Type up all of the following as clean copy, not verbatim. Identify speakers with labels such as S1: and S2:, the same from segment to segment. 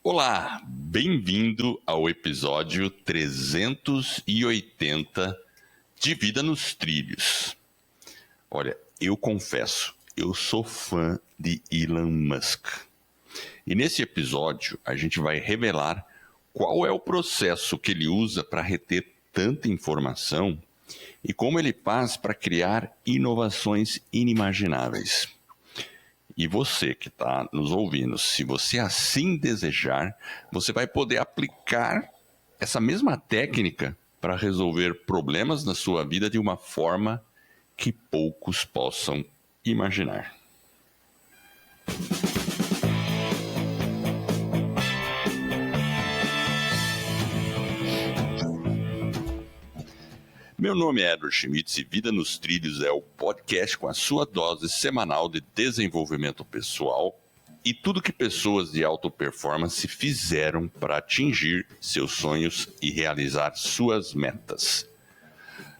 S1: Olá, bem-vindo ao episódio 380 de Vida nos Trilhos. Olha, eu confesso, eu sou fã de Elon Musk. E nesse episódio a gente vai revelar qual é o processo que ele usa para reter tanta informação e como ele faz para criar inovações inimagináveis. E você que está nos ouvindo, se você assim desejar, você vai poder aplicar essa mesma técnica para resolver problemas na sua vida de uma forma que poucos possam imaginar. Meu nome é Edward Schmitz e Vida nos Trilhos é o podcast com a sua dose semanal de desenvolvimento pessoal e tudo que pessoas de alta performance fizeram para atingir seus sonhos e realizar suas metas.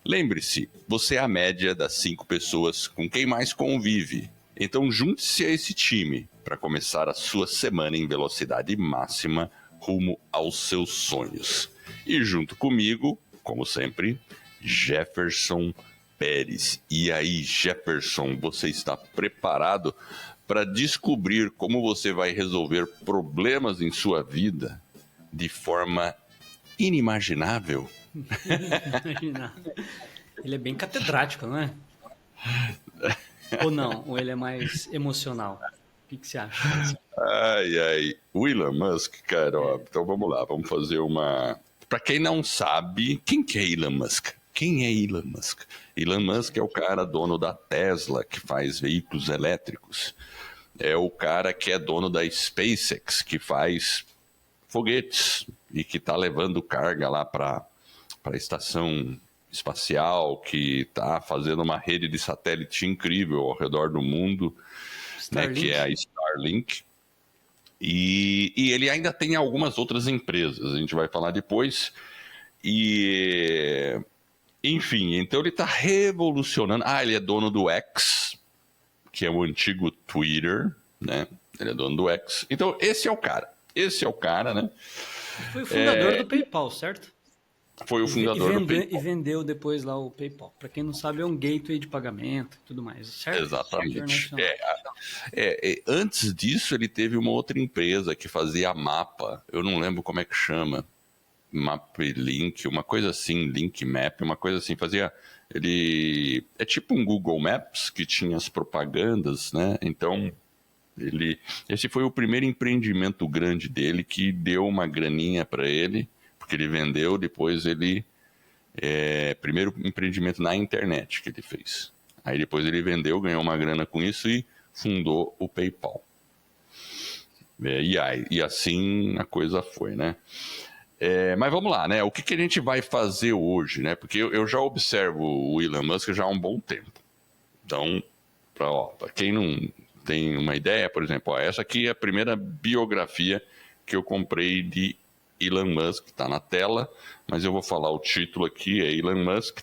S1: Lembre-se, você é a média das 5 pessoas com quem mais convive, então junte-se a esse time para começar a sua semana em velocidade máxima rumo aos seus sonhos. E junto comigo, como sempre, Jefferson Pérez. E aí, Jefferson, você está preparado para descobrir como você vai resolver problemas em sua vida de forma inimaginável?
S2: Ele é bem catedrático, não é? Ou não? Ou ele é mais emocional? O que você acha?
S1: Ai, o Elon Musk, cara, ó, então vamos lá, vamos fazer uma... Para quem não sabe, quem que é Elon Musk? Quem é Elon Musk? Elon Musk é o cara dono da Tesla, que faz veículos elétricos. É o cara que é dono da SpaceX, que faz foguetes e que está levando carga lá para a estação espacial, que está fazendo uma rede de satélite incrível ao redor do mundo, né, que é a Starlink. E ele ainda tem algumas outras empresas, a gente vai falar depois. Enfim, então ele está revolucionando. Ele é dono do X, que é o antigo Twitter, né? Ele é dono do X. Então, esse é o cara. Esse é o cara, né?
S2: Foi o fundador do PayPal, certo?
S1: Foi o fundador do PayPal.
S2: E vendeu depois lá o PayPal. Para quem não sabe, é um gateway de pagamento e tudo mais, certo?
S1: Exatamente. Antes disso, ele teve uma outra empresa que fazia mapa. Eu não lembro como é que chama. MapLink, uma coisa assim, Link Map, uma coisa assim, ele é tipo um Google Maps que tinha as propagandas, né? Então, esse foi o primeiro empreendimento grande dele que deu uma graninha para ele, porque ele vendeu, depois primeiro empreendimento na internet que ele fez. Aí depois ele vendeu, ganhou uma grana com isso e fundou o PayPal. E assim a coisa foi, né? Mas vamos lá, né? O que a gente vai fazer hoje, né? Porque eu já observo o Elon Musk já há um bom tempo. Então, para quem não tem uma ideia, por exemplo, essa aqui é a primeira biografia que eu comprei de Elon Musk, está na tela, mas eu vou falar o título aqui, é Elon Musk,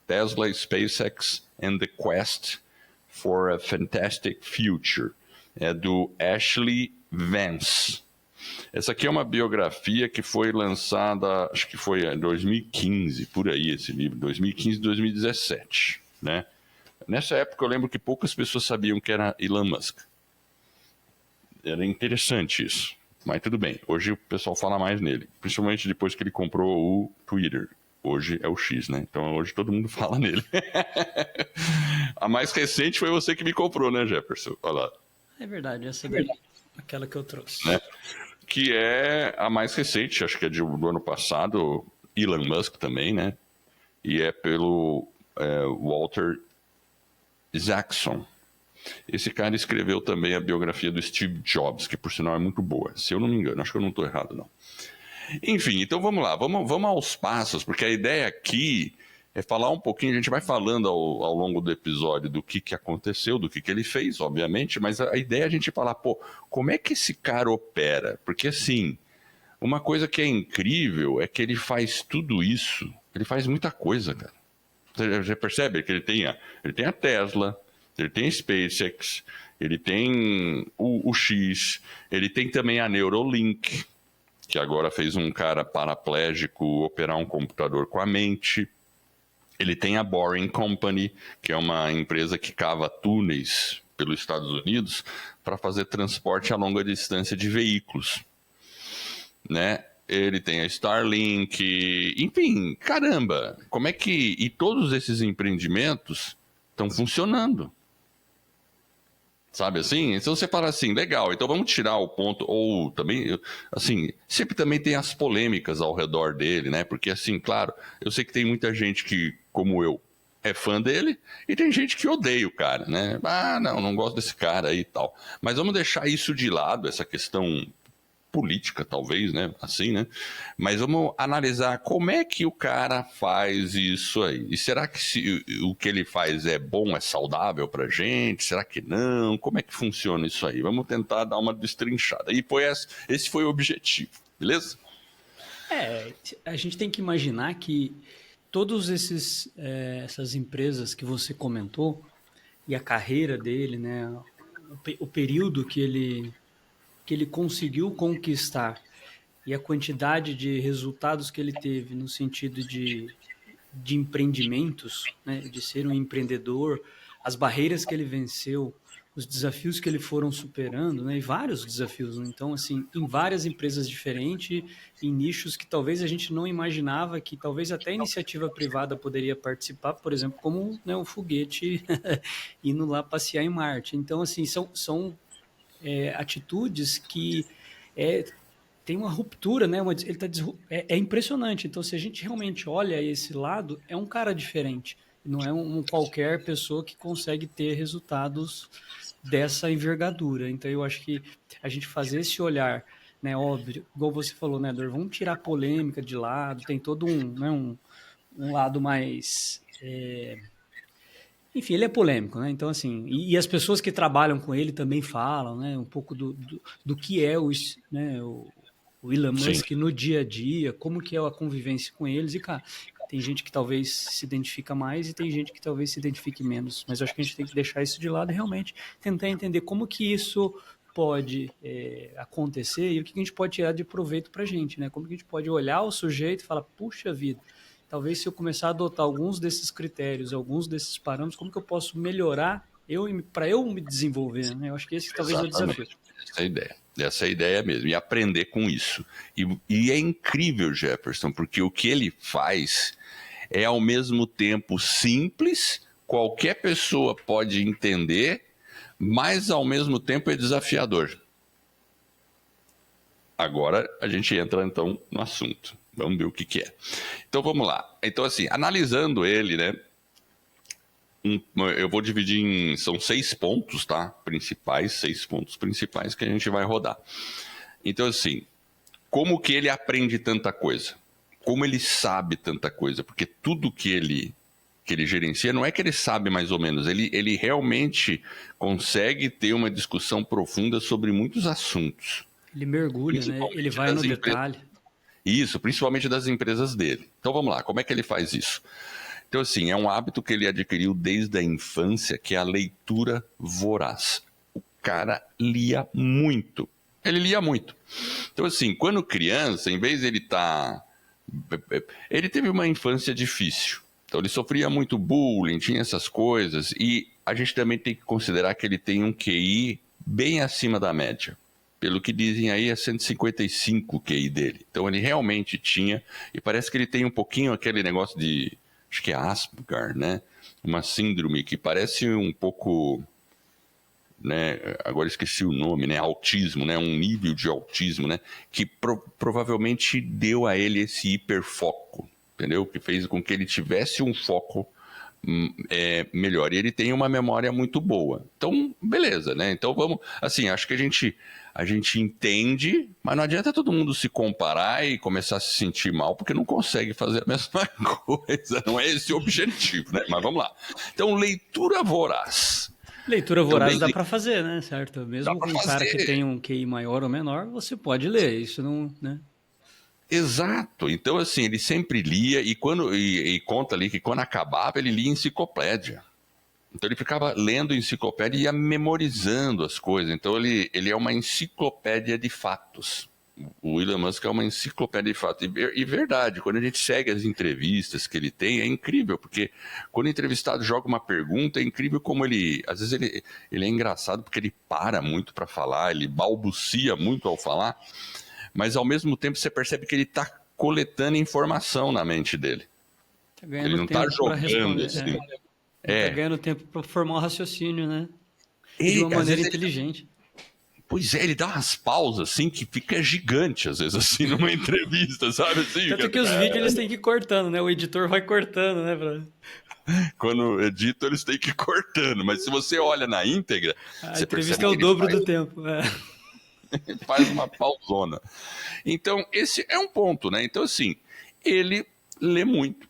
S1: Tesla, SpaceX and the Quest for a Fantastic Future. É do Ashley Vance. Essa aqui é uma biografia que foi lançada, acho que foi em 2015, por aí esse livro, 2015, 2017, né? Nessa época eu lembro que poucas pessoas sabiam que era Elon Musk. Era interessante isso, mas tudo bem. Hoje o pessoal fala mais nele, principalmente depois que ele comprou o Twitter. Hoje é o X, né? Então hoje todo mundo fala nele. A mais recente foi você que me comprou, né, Jefferson? Olha lá.
S2: É verdade, essa daí, aquela que eu trouxe.
S1: Né? Que é a mais recente, acho que é do ano passado, Elon Musk também, né? E é pelo Walter Isaacson. Esse cara escreveu também a biografia do Steve Jobs, que por sinal é muito boa, se eu não me engano, acho que eu não estou errado, não. Enfim, então vamos lá, vamos aos passos, porque a ideia aqui é falar um pouquinho, a gente vai falando ao longo do episódio do que aconteceu, do que ele fez, obviamente, mas a ideia é a gente falar, como é que esse cara opera? Porque assim, uma coisa que é incrível é que ele faz tudo isso, ele faz muita coisa, cara. Você já percebe que ele tem a Tesla, ele tem a SpaceX, ele tem o X, ele tem também a Neuralink, que agora fez um cara paraplégico operar um computador com a mente. Ele tem a Boring Company, que é uma empresa que cava túneis pelos Estados Unidos para fazer transporte a longa distância de veículos, né? Ele tem a Starlink, enfim, caramba, como é que... E todos esses empreendimentos estão funcionando. Sabe assim? Então você fala assim, legal, então vamos tirar o ponto, ou também, assim, sempre também tem as polêmicas ao redor dele, né? Porque assim, claro, eu sei que tem muita gente que, como eu, é fã dele, e tem gente que odeia o cara, né? Ah, não gosto desse cara aí e tal. Mas vamos deixar isso de lado, essa questão política, talvez, né? Assim, né? Mas vamos analisar como é que o cara faz isso aí. E será que o que ele faz é bom, é saudável pra gente? Será que não? Como é que funciona isso aí? Vamos tentar dar uma destrinchada. E esse foi o objetivo, beleza?
S2: A gente tem que imaginar que todos essas empresas que você comentou e a carreira dele, né? O período que ele conseguiu conquistar e a quantidade de resultados que ele teve no sentido de empreendimentos, né, de ser um empreendedor, as barreiras que ele venceu, os desafios que ele foram superando, né, e vários desafios. Né? Então, assim, em várias empresas diferentes, em nichos que talvez a gente não imaginava que talvez até a iniciativa privada poderia participar, por exemplo, como, né, um foguete indo lá passear em Marte. Então, assim, são atitudes que tem uma ruptura, né? Ele tá é impressionante. Então, se a gente realmente olha esse lado, é um cara diferente. Não é um qualquer pessoa que consegue ter resultados dessa envergadura. Então, eu acho que a gente fazer esse olhar, né? Óbvio, igual você falou, né, Dor? Vamos tirar a polêmica de lado. Tem todo um lado mais enfim, ele é polêmico, né? Então, assim, e as pessoas que trabalham com ele também falam, né? Um pouco do que é né, o Elon
S1: Sim.
S2: Musk no dia a dia, como que é a convivência com eles. E, cara, tem gente que talvez se identifica mais e tem gente que talvez se identifique menos. Mas eu acho que a gente tem que deixar isso de lado e realmente tentar entender como que isso pode acontecer e o que a gente pode tirar de proveito para a gente, né? Como que a gente pode olhar o sujeito e falar, puxa vida, talvez se eu começar a adotar alguns desses critérios, alguns desses parâmetros, como que eu posso melhorar para eu me desenvolver? Né? Eu acho que esse talvez é o desafio.
S1: Essa é a ideia. Essa é a ideia mesmo. E aprender com isso. E é incrível, Jefferson, porque o que ele faz é ao mesmo tempo simples, qualquer pessoa pode entender, mas ao mesmo tempo é desafiador. Agora a gente entra então no assunto. Vamos ver o que é. Então vamos lá. Então assim, analisando ele, né? Eu vou dividir em... São 6 pontos, tá? Principais, 6 pontos principais que a gente vai rodar. Então assim, como que ele aprende tanta coisa? Como ele sabe tanta coisa? Porque tudo que ele gerencia, não é que ele sabe mais ou menos, ele realmente consegue ter uma discussão profunda sobre muitos assuntos.
S2: Ele mergulha, né? Ele vai no detalhe.
S1: Isso, principalmente das empresas dele. Então vamos lá, como é que ele faz isso? Então assim, é um hábito que ele adquiriu desde a infância, que é a leitura voraz. O cara lia muito. Ele lia muito. Então assim, quando criança, em vez de ele estar... Ele teve uma infância difícil. Então ele sofria muito bullying, tinha essas coisas. E a gente também tem que considerar que ele tem um QI bem acima da média. Pelo que dizem aí, é 155 o QI dele. Então ele realmente tinha, e parece que ele tem um pouquinho aquele negócio de, acho que é Asperger, né? Uma síndrome que parece um pouco, né? Agora esqueci o nome, né? Autismo, né? Um nível de autismo, né? Que provavelmente deu a ele esse hiperfoco, entendeu? Que fez com que ele tivesse um foco melhor. E ele tem uma memória muito boa. Então, beleza, né? Então vamos, assim, acho que a gente entende, mas não adianta todo mundo se comparar e começar a se sentir mal, porque não consegue fazer a mesma coisa. Não é esse o objetivo, né? Mas vamos lá. Então, leitura voraz.
S2: Leitura voraz dá para fazer, né? Certo? Mesmo com um cara que tem um QI maior ou menor, você pode ler. Isso não, né?
S1: Exato. Então, assim, ele sempre lia e conta ali que quando acabava, ele lia enciclopédia. Então ele ficava lendo enciclopédia e ia memorizando as coisas. Então ele é uma enciclopédia de fatos. O Elon Musk é uma enciclopédia de fato. E verdade, quando a gente segue as entrevistas que ele tem, é incrível, porque quando o entrevistado joga uma pergunta, é incrível como ele... Às vezes ele é engraçado porque ele para muito para falar, ele balbucia muito ao falar, mas ao mesmo tempo você percebe que ele está coletando informação na mente dele.
S2: Tá ganhando
S1: Ele não está
S2: tempo para
S1: jogando
S2: responder.
S1: assim.
S2: Tá ganhando tempo para formar um raciocínio, né?
S1: E
S2: de uma
S1: às
S2: maneira
S1: vezes
S2: inteligente.
S1: Pois é, ele dá umas pausas assim que fica gigante, às vezes, assim, numa entrevista, sabe? Assim,
S2: Tanto que os vídeos eles têm que ir cortando, né? O editor vai cortando, né?
S1: Quando edito, eles têm que ir cortando. Mas se você olha na íntegra,
S2: A
S1: você
S2: entrevista
S1: percebe
S2: é o
S1: que
S2: dobro do tempo.
S1: ele faz uma pausona. Então, esse é um ponto, né? Então, assim, ele lê muito.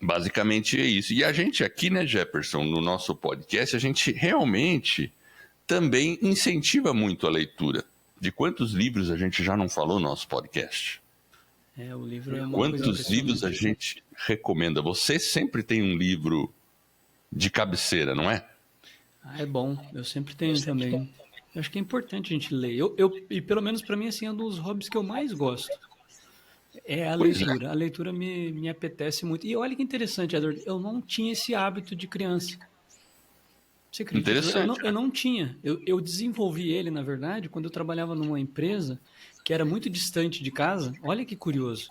S1: Basicamente é isso. E a gente aqui, né, Jefferson, no nosso podcast, a gente realmente também incentiva muito a leitura. De quantos livros a gente já não falou no nosso podcast?
S2: O livro é uma
S1: Quantos
S2: coisa
S1: livros a gente recomenda? Você sempre tem um livro de cabeceira, não é?
S2: É bom. Eu sempre tenho também. Eu acho que é importante a gente ler. E pelo menos para mim, assim, é um dos hobbies que eu mais gosto. É a leitura. A leitura me apetece muito. E olha que interessante, Edward. Eu não tinha esse hábito de criança. Você acredita?
S1: Interessante.
S2: Eu não tinha. Eu desenvolvi ele, na verdade, quando eu trabalhava numa empresa que era muito distante de casa. Olha que curioso.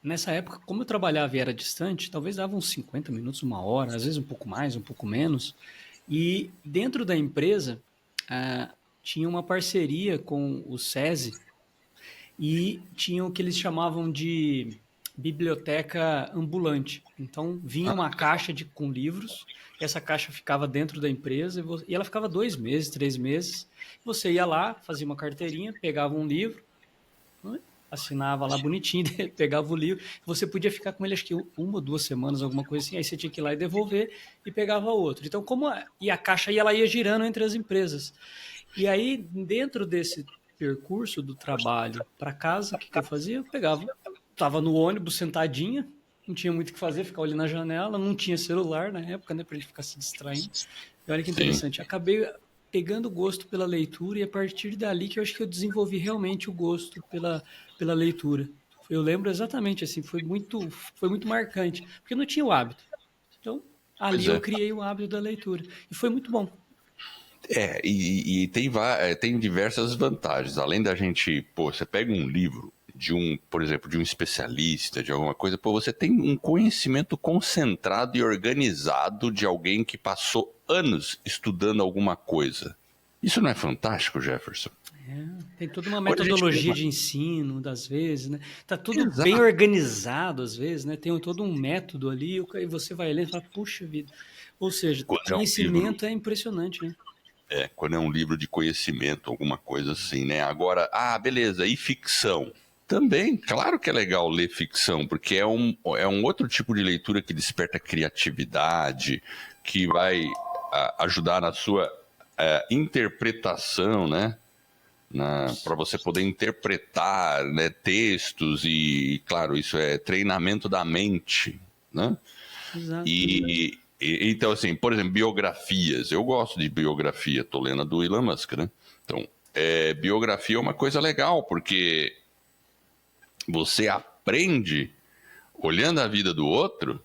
S2: Nessa época, como eu trabalhava e era distante, talvez dava uns 50 minutos, uma hora, às vezes um pouco mais, um pouco menos. E dentro da empresa, tinha uma parceria com o SESI e tinha o que eles chamavam de biblioteca ambulante. Então, vinha uma caixa com livros, e essa caixa ficava dentro da empresa, e ela ficava 2 meses, 3 meses. Você ia lá, fazia uma carteirinha, pegava um livro, assinava lá bonitinho, pegava o livro, você podia ficar com ele acho que 1 ou 2 semanas, alguma coisa assim, aí você tinha que ir lá e devolver e pegava outro. Então, e a caixa ela ia girando entre as empresas. E aí, dentro desse percurso do trabalho para casa, o que eu fazia? Eu pegava, estava no ônibus sentadinha, não tinha muito o que fazer, ficar olhando na janela, não tinha celular na época, né, para a gente ficar se distraindo. E olha que interessante, acabei pegando gosto pela leitura e a partir dali que eu acho que eu desenvolvi realmente o gosto pela leitura. Eu lembro exatamente assim, foi muito marcante, porque eu não tinha o hábito. Então, ali eu criei o hábito da leitura e foi muito bom.
S1: E tem diversas vantagens. Além da gente, você pega um livro por exemplo, de um especialista, de alguma coisa, você tem um conhecimento concentrado e organizado de alguém que passou anos estudando alguma coisa. Isso não é fantástico, Jefferson?
S2: Tem toda uma metodologia de ensino, às vezes, né? Tá tudo bem organizado, às vezes, né? Tem todo um método ali, e você vai ler e fala, puxa vida. Ou seja, conhecimento é impressionante, né?
S1: Quando é um livro de conhecimento, alguma coisa assim, né? Agora, beleza, e ficção? Também, claro que é legal ler ficção, porque é um outro tipo de leitura que desperta criatividade, que vai ajudar na sua interpretação, né? Para você poder interpretar, né, textos e, claro, isso é treinamento da mente, né?
S2: Exato.
S1: Então, assim, por exemplo, biografias. Eu gosto de biografia, tô lendo a do Elon Musk, né? Então, biografia é uma coisa legal, porque você aprende, olhando a vida do outro,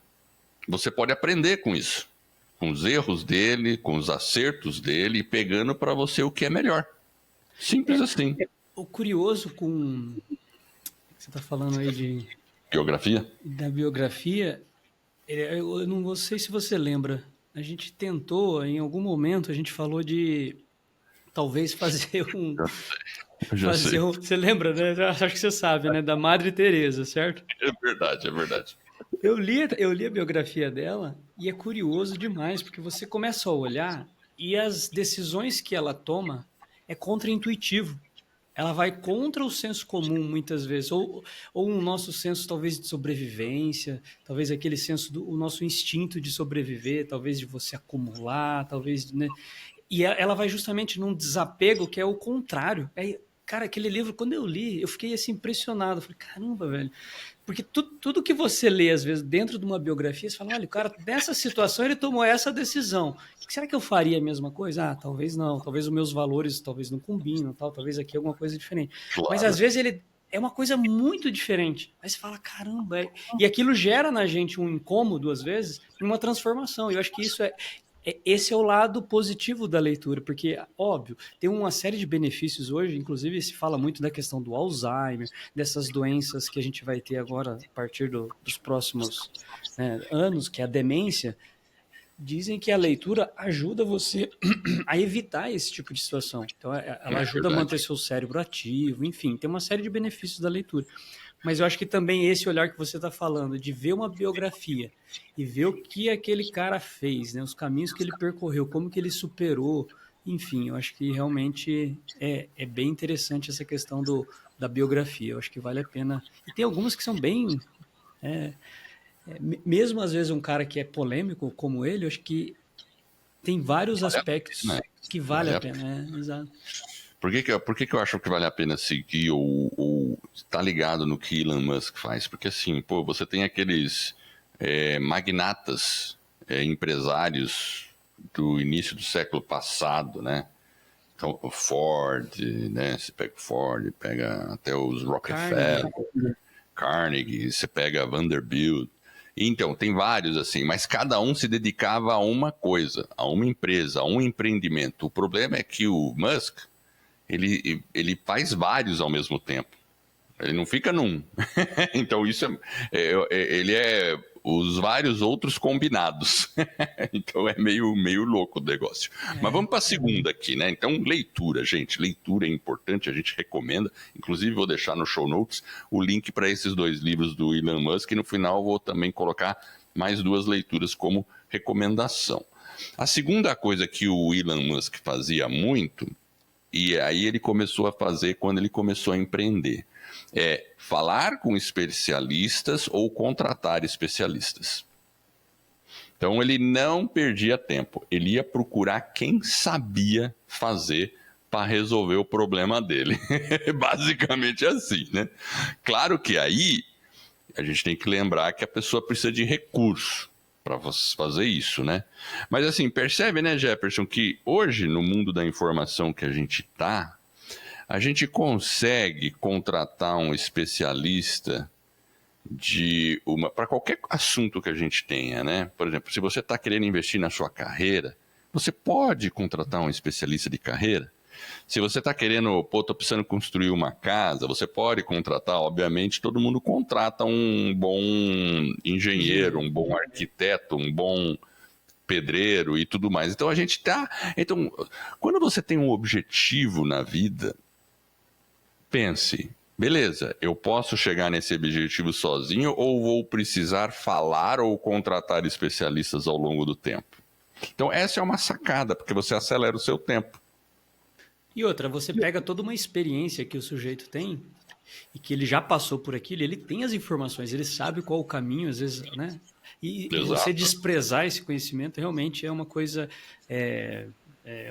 S1: você pode aprender com isso. Com os erros dele, com os acertos dele, e pegando para você o que é melhor. Simples assim.
S2: O curioso com... Você está falando aí de...
S1: Biografia?
S2: Da biografia, eu não sei se você lembra, a gente tentou, em algum momento, a gente falou de talvez fazer um...
S1: Já sei.
S2: Você lembra, né? Acho que você sabe, né? Da Madre Teresa, certo?
S1: É verdade, é verdade.
S2: Eu li a biografia dela e é curioso demais, porque você começa a olhar e as decisões que ela toma é contraintuitivo. Ela vai contra o senso comum muitas vezes, ou o nosso senso talvez de sobrevivência, talvez aquele senso o nosso instinto de sobreviver, talvez de você acumular, talvez, né? E ela vai justamente num desapego que é o contrário. Cara, aquele livro, quando eu li, eu fiquei assim impressionado. Eu falei, caramba, velho. Porque tudo que você lê, às vezes, dentro de uma biografia, você fala, olha, o cara, nessa situação ele tomou essa decisão. Será que eu faria a mesma coisa? Ah, talvez não. Talvez os meus valores talvez não combinam, tal. Talvez aqui alguma coisa diferente. Mas às
S1: Claro.
S2: vezes ele é uma coisa muito diferente. Aí você fala, caramba. E aquilo gera na gente um incômodo, às vezes, e uma transformação. E eu acho que esse é o lado positivo da leitura, porque, óbvio, tem uma série de benefícios hoje, inclusive se fala muito da questão do Alzheimer, dessas doenças que a gente vai ter agora a partir dos próximos anos, que é a demência. Dizem que a leitura ajuda você a evitar esse tipo de situação. Então, ela ajuda a manter seu cérebro ativo, enfim, tem uma série de benefícios da leitura. Mas eu acho que também esse olhar que você está falando, de ver uma biografia e ver o que aquele cara fez, né, os caminhos que ele percorreu, como que ele superou, enfim, eu acho que realmente é bem interessante essa questão da biografia. Eu acho que vale a pena. E tem algumas que são bem... mesmo às vezes um cara que é polêmico como ele, eu acho que tem vários aspectos que vale a pena. Exato.
S1: Por que eu acho que vale a pena seguir ou tá ligado no que Elon Musk faz? Porque assim, pô, você tem aqueles magnatas, empresários do início do século passado, né? Então, o Ford, né? Você pega o Ford, pega até os Rockefeller, Carnegie, você pega Vanderbilt. Então, tem vários assim, mas cada um se dedicava a uma coisa, a uma empresa, a um empreendimento. O problema é que o Musk, ele faz vários ao mesmo tempo. Ele não fica num. Então, isso ele é os vários outros combinados. Então, é meio louco o negócio. Mas vamos para a segunda aqui, né? Então, leitura, gente. Leitura é importante, a gente recomenda. Inclusive, vou deixar no show notes o link para esses 2 livros do Elon Musk. E no final, vou também colocar mais 2 leituras como recomendação. A segunda coisa que o Elon Musk fazia muito, e aí ele começou a fazer quando ele começou a empreender, é falar com especialistas ou contratar especialistas. Então ele não perdia tempo, ele ia procurar quem sabia fazer para resolver o problema dele. Basicamente assim, né? Claro que aí a gente tem que lembrar que a pessoa precisa de recurso para fazer isso, né? Mas assim, percebe, né, Jefferson, que hoje no mundo da informação que a gente está, a gente consegue contratar um especialista para qualquer assunto que a gente tenha, né? Por exemplo, se você está querendo investir na sua carreira, você pode contratar um especialista de carreira. Se você está querendo, estou precisando construir uma casa, você pode contratar, obviamente, todo mundo contrata um bom engenheiro, um bom arquiteto, um bom pedreiro e tudo mais. Então a gente está. Então, quando você tem um objetivo na vida, pense, beleza, eu posso chegar nesse objetivo sozinho ou vou precisar falar ou contratar especialistas ao longo do tempo? Então essa é uma sacada, porque você acelera o seu tempo.
S2: E outra, você pega toda uma experiência que o sujeito tem e que ele já passou por aquilo, ele tem as informações, ele sabe qual o caminho, às vezes, né? E você desprezar esse conhecimento realmente é uma coisa, é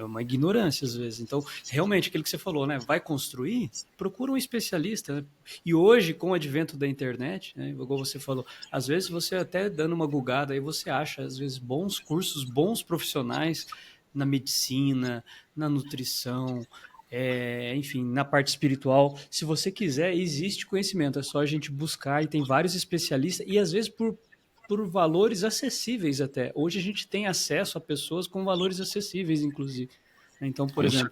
S2: uma ignorância às vezes. Então, realmente, aquilo que você falou, né? Vai construir? Procura um especialista. Né? E hoje, com o advento da internet, né? Igual você falou, às vezes você até dando uma gugada aí, você acha, às vezes, bons cursos, bons profissionais na medicina, na nutrição, enfim, na parte espiritual. Se você quiser, existe conhecimento, é só a gente buscar e tem vários especialistas e às vezes por valores acessíveis até. Hoje a gente tem acesso a pessoas com valores acessíveis, inclusive. Então, por exemplo,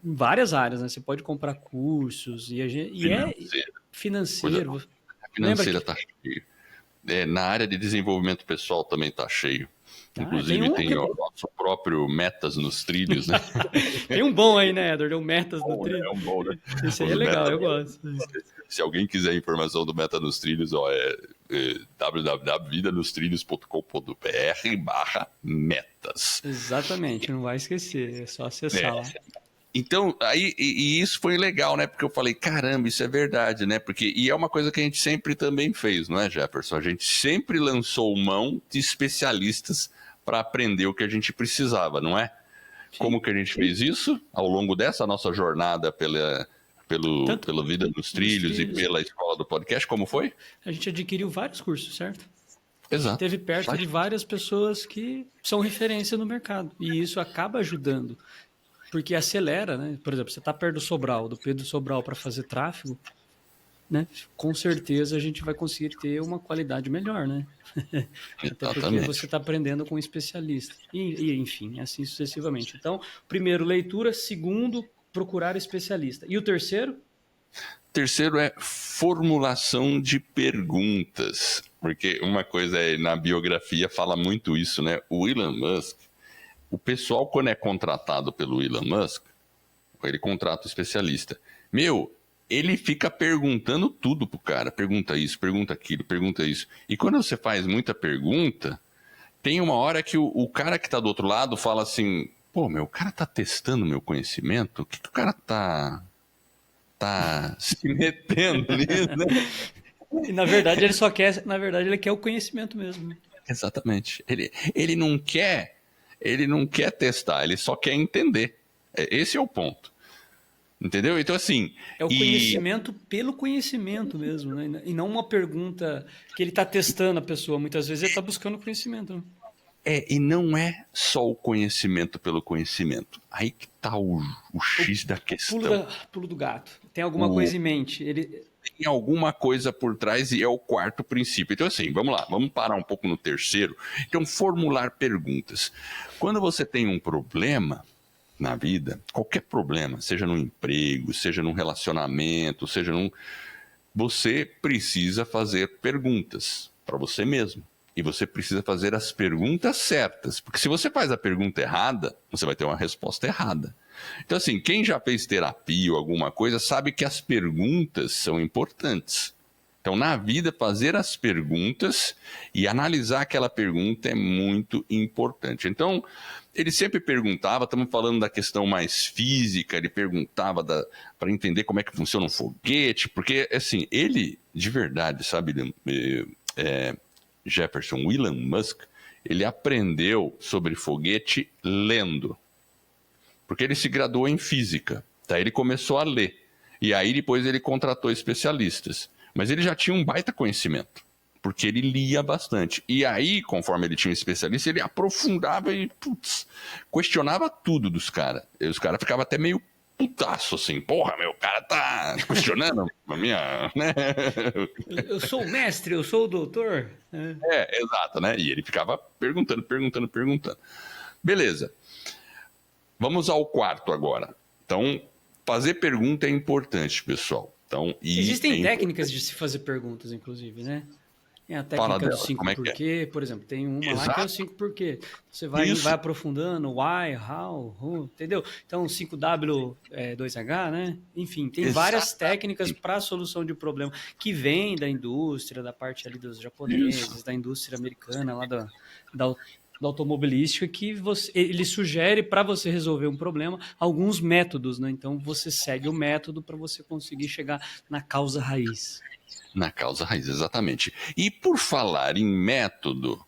S2: em várias áreas, né? Você pode comprar cursos financeiro.
S1: A financeira está cheio. Na área de desenvolvimento pessoal também está cheio. Inclusive tem o nosso próprio Metas nos Trilhos, né?
S2: Tem um bom aí, né, Edward? O Metas no Trilho.
S1: É um bom, né?
S2: Esse aí é legal, eu gosto.
S1: Se alguém quiser informação do Meta nos Trilhos, é www.vidanostrilhos.com.br/metas.
S2: Exatamente, não vai esquecer, é só acessar lá.
S1: Então, e isso foi legal, né? Porque eu falei, caramba, isso é verdade, né? E é uma coisa que a gente sempre também fez, não é, Jefferson? A gente sempre lançou mão de especialistas para aprender o que a gente precisava, não é? Sim. Como que a gente fez isso? Ao longo dessa nossa jornada pelo Vida nos Trilhos e pela Escola do Podcast, como foi?
S2: A gente adquiriu vários cursos, certo?
S1: Exato.
S2: Teve perto de várias pessoas que são referência no mercado. E isso acaba ajudando, porque acelera, né? Por exemplo, você está perto do Sobral, do Pedro Sobral para fazer tráfego, né? Com certeza a gente vai conseguir ter uma qualidade melhor, né? Até porque você está aprendendo com um especialista. E, enfim, assim sucessivamente. Então, primeiro, leitura. Segundo, procurar especialista. E o terceiro?
S1: Terceiro é formulação de perguntas. Porque uma coisa é, na biografia fala muito isso, né? O Elon Musk, o pessoal quando é contratado pelo Elon Musk, ele contrata o especialista. Ele fica perguntando tudo pro cara. Pergunta isso, pergunta aquilo, pergunta isso. E quando você faz muita pergunta, tem uma hora que o cara que tá do outro lado fala assim, pô, o cara tá testando meu conhecimento? O que o cara tá se metendo nisso, né?
S2: E na verdade ele só quer, ele quer o conhecimento mesmo.
S1: Exatamente. Ele não quer testar, ele só quer entender. Esse é o ponto. Entendeu? Então, assim...
S2: É o conhecimento pelo conhecimento mesmo, né? E não uma pergunta que ele está testando a pessoa. Muitas vezes ele está buscando conhecimento, né?
S1: E não é só o conhecimento pelo conhecimento. Aí que tá o X da questão.
S2: Pulo do gato. Tem alguma coisa em mente.
S1: Tem alguma coisa por trás e é o quarto princípio. Então, assim, vamos lá. Vamos parar um pouco no terceiro. Então, formular perguntas. Quando você tem um problema na vida, qualquer problema, seja no emprego, seja num relacionamento, você precisa fazer perguntas para você mesmo. E você precisa fazer as perguntas certas. Porque se você faz a pergunta errada, você vai ter uma resposta errada. Então, assim, quem já fez terapia ou alguma coisa sabe que as perguntas são importantes. Então, na vida, fazer as perguntas e analisar aquela pergunta é muito importante. Então, ele sempre perguntava, estamos falando da questão mais física, ele perguntava para entender como é que funciona um foguete, porque, assim, ele, de verdade, sabe, Jefferson, Elon Musk, ele aprendeu sobre foguete lendo. Porque ele se graduou em física, daí ele começou a ler. E aí depois ele contratou especialistas. Mas ele já tinha um baita conhecimento, porque ele lia bastante. E aí, conforme ele tinha um especialista, ele aprofundava e, questionava tudo dos caras. E os caras ficavam até meio putaço, assim. Porra, o cara tá questionando a minha... né?
S2: Eu sou o mestre, eu sou o doutor.
S1: Exato, né? E ele ficava perguntando. Beleza. Vamos ao quarto agora. Então, fazer pergunta é importante, pessoal. Então,
S2: existem técnicas de se fazer perguntas, inclusive, né? Tem a técnica do 5 porquê, por exemplo. Tem uma lá que é o 5 porquê. Você vai aprofundando, why, how, who, entendeu? Então, 5W, 2H, né? Enfim, tem várias técnicas para a solução de problema que vem da indústria, da parte ali dos japoneses, da indústria americana, lá da automobilística, que ele sugere para você resolver um problema alguns métodos, né? Então você segue o método para você conseguir chegar na causa raiz.
S1: Na causa raiz, exatamente. E por falar em método,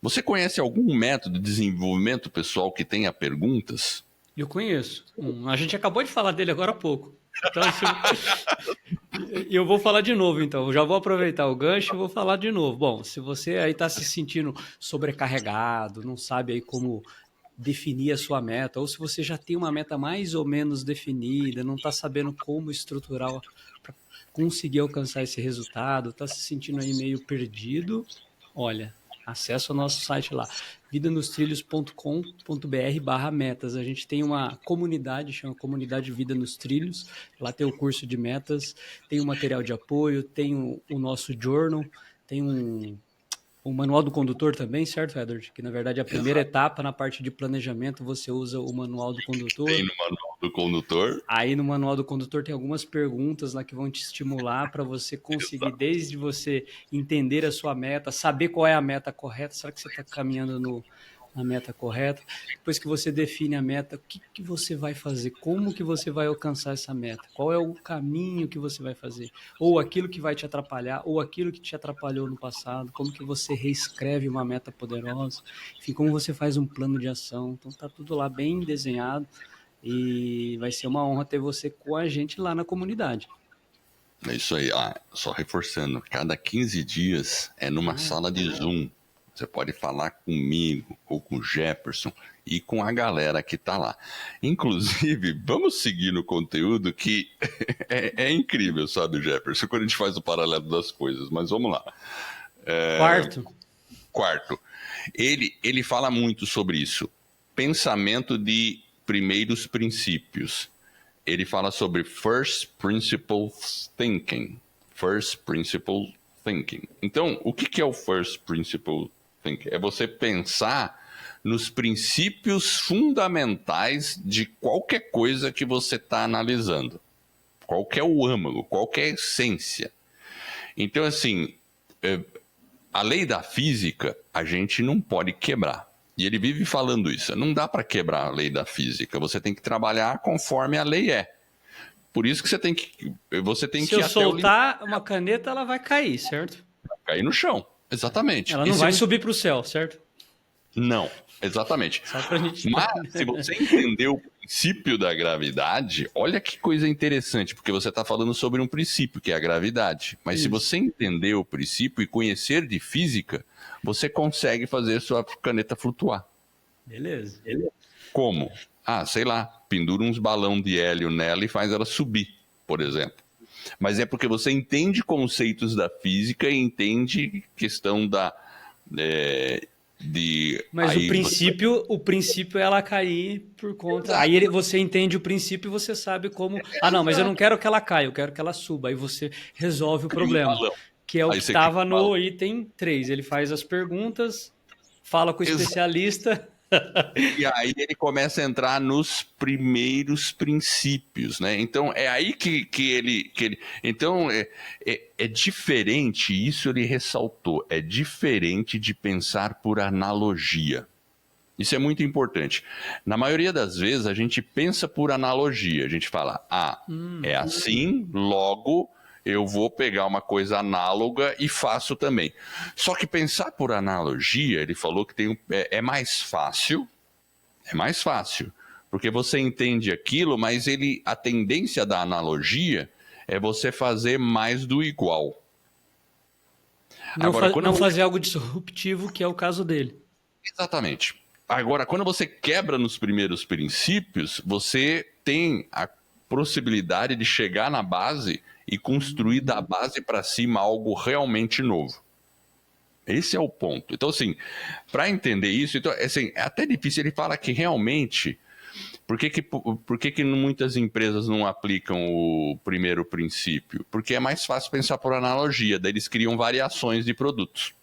S1: você conhece algum método de desenvolvimento pessoal que tenha perguntas?
S2: Eu conheço. A gente acabou de falar dele agora há pouco. Então, eu vou falar de novo, então. Eu já vou aproveitar o gancho e vou falar de novo. Bom, se você aí está se sentindo sobrecarregado, não sabe aí como definir a sua meta, ou se você já tem uma meta mais ou menos definida, não está sabendo como estruturar para conseguir alcançar esse resultado, está se sentindo aí meio perdido, olha, acessa o nosso site lá, vidanostrilhos.com.br/metas. A gente tem uma comunidade, chama Comunidade Vida nos Trilhos. Lá tem o curso de metas, tem o material de apoio, tem o nosso journal, tem o manual do condutor também, certo, Edward? Que na verdade é a primeira etapa na parte de planejamento, você usa o manual do condutor.
S1: Tem no manual do condutor.
S2: Aí no manual do condutor tem algumas perguntas lá que vão te estimular para você conseguir, desde você entender a sua meta, saber qual é a meta correta, será que você está caminhando na meta correta? Depois que você define a meta, o que você vai fazer? Como que você vai alcançar essa meta? Qual é o caminho que você vai fazer? Ou aquilo que vai te atrapalhar, ou aquilo que te atrapalhou no passado? Como que você reescreve uma meta poderosa? Enfim, como você faz um plano de ação? Então tá tudo lá bem desenhado. E vai ser uma honra ter você com a gente lá na comunidade.
S1: É isso aí. Só reforçando, cada 15 dias é numa sala de Zoom. Você pode falar comigo ou com o Jefferson e com a galera que tá lá. Inclusive, vamos seguir no conteúdo que é incrível, sabe, Jefferson, quando a gente faz o paralelo das coisas. Mas vamos lá. Quarto. Ele fala muito sobre isso. Pensamento de primeiros princípios. Ele fala sobre First Principle Thinking. First Principle Thinking. Então, o que é o First Principle Thinking? É você pensar nos princípios fundamentais de qualquer coisa que você está analisando. Qual é o âmago, qual é a essência. Então, assim, a lei da física a gente não pode quebrar. E ele vive falando isso. Não dá para quebrar a lei da física. Você tem que trabalhar conforme a lei é. Por isso que você tem que
S2: Se eu soltar uma caneta, ela vai cair, certo?
S1: Vai cair no chão. Exatamente.
S2: Ela não vai subir para o céu, certo?
S1: Não, exatamente.
S2: Só pra gente...
S1: Mas se você entender o princípio da gravidade, olha que coisa interessante, porque você está falando sobre um princípio, que é a gravidade. Mas se você entender o princípio e conhecer de física, você consegue fazer sua caneta flutuar.
S2: Beleza.
S1: Como? Sei lá, pendura uns balão de hélio nela e faz ela subir, por exemplo. Mas é porque você entende conceitos da física e entende questão
S2: Mas o princípio é ela cair por conta... Exato. Aí você entende o princípio e você sabe como... não, mas eu não quero que ela caia, eu quero que ela suba. Aí você resolve o problema, que é o que estava no item 3. Ele faz as perguntas, fala com o especialista...
S1: E aí ele começa a entrar nos primeiros princípios, né? Então é aí que ele... Então é diferente, isso ele ressaltou, é diferente de pensar por analogia. Isso é muito importante. Na maioria das vezes a gente pensa por analogia, a gente fala, é assim, logo... eu vou pegar uma coisa análoga e faço também. Só que pensar por analogia, ele falou que é mais fácil. É mais fácil. Porque você entende aquilo, mas a tendência da analogia é você fazer mais do igual.
S2: Não fazer algo disruptivo, que é o caso dele.
S1: Exatamente. Agora, quando você quebra nos primeiros princípios, você tem a possibilidade de chegar na base e construir da base para cima algo realmente novo. Esse é o ponto. Então, assim, para entender isso, então, assim, é até difícil. Ele fala que realmente... Por que muitas empresas não aplicam o primeiro princípio? Porque é mais fácil pensar por analogia. Daí eles criam variações de produtos.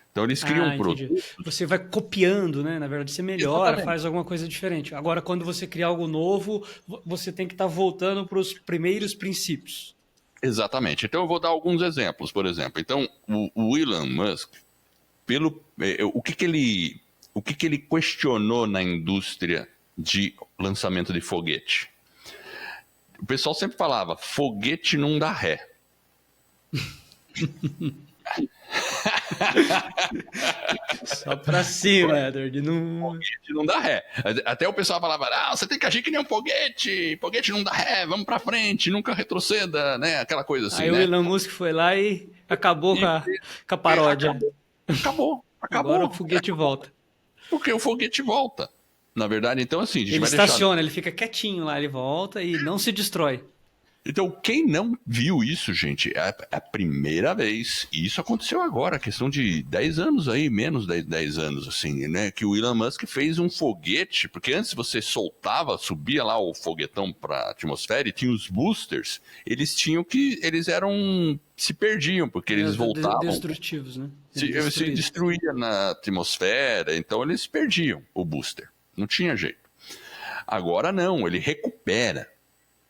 S1: Então eles criam produtos.
S2: Você vai copiando, né? Na verdade, você melhora, exatamente, faz alguma coisa diferente. Agora, quando você cria algo novo, você tem que estar voltando para os primeiros princípios.
S1: Exatamente. Então eu vou dar alguns exemplos, por exemplo. Então, o Elon Musk, o que ele questionou na indústria de lançamento de foguete? O pessoal sempre falava, foguete não dá ré.
S2: Só pra cima, Edward.
S1: Foguete não dá ré. Até o pessoal falava, você tem que agir que nem um foguete. Foguete não dá ré, vamos pra frente, nunca retroceda, né? Aquela coisa assim,
S2: aí, né? O Elon Musk foi lá e acabou com a paródia.
S1: Acabou.
S2: Agora o foguete volta.
S1: Porque o foguete volta. Na verdade, então assim...
S2: ele estaciona, ele fica quietinho lá, ele volta e não se destrói.
S1: Então, quem não viu isso, gente, é a primeira vez. E isso aconteceu agora, questão de 10 anos aí, menos de 10 anos, assim, né? Que o Elon Musk fez um foguete, porque antes você subia lá o foguetão para a atmosfera e tinha os boosters, eles se perdiam, porque eles voltavam...
S2: Destrutivos, né?
S1: Se destruía na atmosfera, então eles perdiam o booster. Não tinha jeito. Agora não, ele recupera.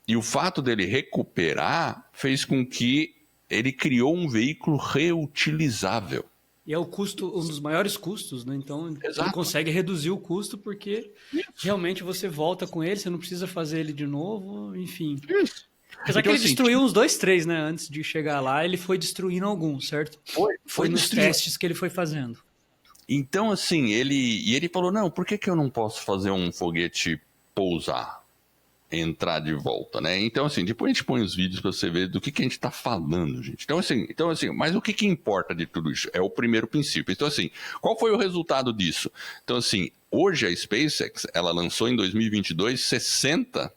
S1: E o fato dele recuperar fez com que ele criou um veículo reutilizável.
S2: E é um dos maiores custos, né? Então, exato, ele consegue reduzir o custo porque realmente você volta com ele, você não precisa fazer ele de novo, enfim.
S1: Isso.
S2: Apesar que ele destruiu uns 2, 3, né? Antes de chegar lá, ele foi destruindo alguns, certo? Foi nos testes que ele foi fazendo.
S1: Então, assim, ele falou, não, por que eu não posso fazer um foguete pousar? entrar de volta, né? Então, assim, depois a gente põe os vídeos para você ver do que a gente está falando, gente. Então, assim, mas o que importa de tudo isso? É o primeiro princípio. Então, assim, qual foi o resultado disso? Então, assim, hoje a SpaceX, ela lançou em 2022 60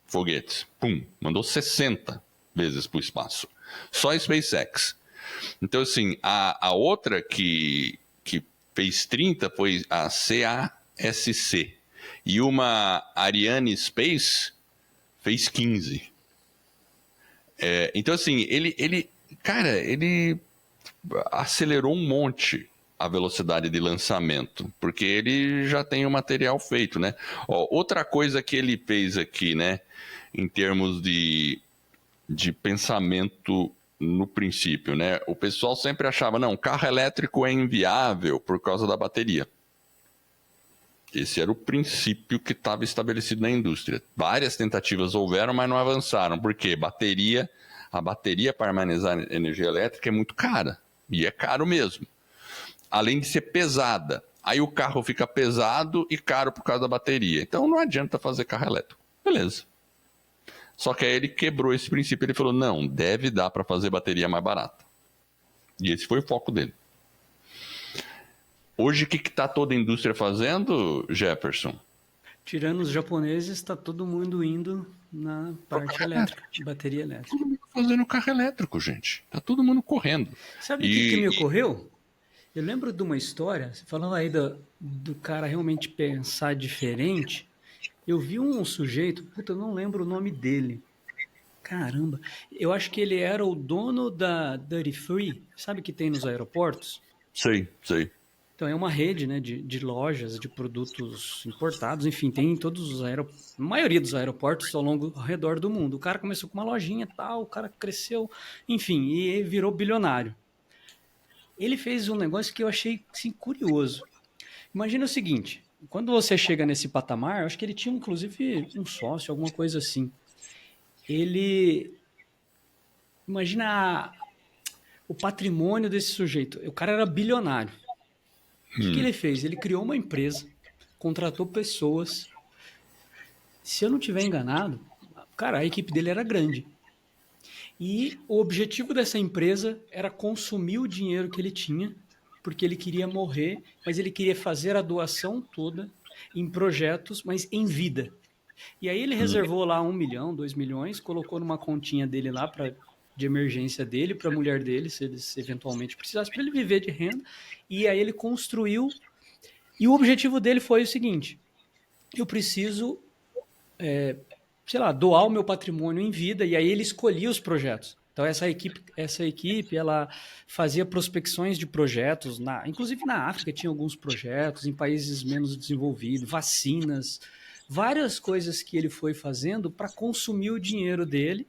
S1: foguetes. Pum, mandou 60 vezes para o espaço. Só a SpaceX. Então, assim, a outra que fez 30 foi a CASC. E uma Ariane Space fez 15. Então, assim, cara, ele acelerou um monte a velocidade de lançamento, porque ele já tem o material feito, né? Ó, outra coisa que ele fez aqui, né, em termos de pensamento no princípio, né? O pessoal sempre achava, não, carro elétrico é inviável por causa da bateria. Esse era o princípio que estava estabelecido na indústria. Várias tentativas houveram, mas não avançaram, porque a bateria para armazenar energia elétrica é muito cara, e é caro mesmo. Além de ser pesada. Aí o carro fica pesado e caro por causa da bateria. Então não adianta fazer carro elétrico. Beleza. Só que aí ele quebrou esse princípio, ele falou, não, deve dar para fazer bateria mais barata. E esse foi o foco dele. Hoje, o que está toda a indústria fazendo, Jefferson?
S2: Tirando os japoneses, está todo mundo indo na parte elétrica, bateria elétrica.
S1: Todo mundo fazendo carro elétrico, gente. Tá todo mundo correndo.
S2: Sabe o que me ocorreu? Eu lembro de uma história, você falando aí do cara realmente pensar diferente. Eu vi um sujeito, puta, eu não lembro o nome dele. Caramba, eu acho que ele era o dono da Duty Free, sabe que tem nos aeroportos?
S1: Sei.
S2: Então é uma rede, né, de lojas de produtos importados, enfim, tem em todos os a maioria dos aeroportos ao redor do mundo. O cara começou com uma lojinha e tal, o cara cresceu, enfim, e virou bilionário. Ele fez um negócio que eu achei assim, curioso. Imagina o seguinte, quando você chega nesse patamar, eu acho que ele tinha inclusive um sócio, alguma coisa assim. Imagina o patrimônio desse sujeito. O cara era bilionário. O que ele fez? Ele criou uma empresa, contratou pessoas. Se eu não estiver enganado, cara, a equipe dele era grande. E o objetivo dessa empresa era consumir o dinheiro que ele tinha, porque ele queria morrer, mas ele queria fazer a doação toda em projetos, mas em vida. E aí ele reservou lá 1 milhão, 2 milhões, colocou numa continha dele lá de emergência dele, para a mulher dele, se eles eventualmente precisassem, para ele viver de renda. E aí ele construiu. E o objetivo dele foi o seguinte: eu preciso, sei lá, doar o meu patrimônio em vida. E aí ele escolhia os projetos. Então essa equipe, ela fazia prospecções de projetos, inclusive na África tinha alguns projetos, em países menos desenvolvidos, vacinas, várias coisas que ele foi fazendo para consumir o dinheiro dele.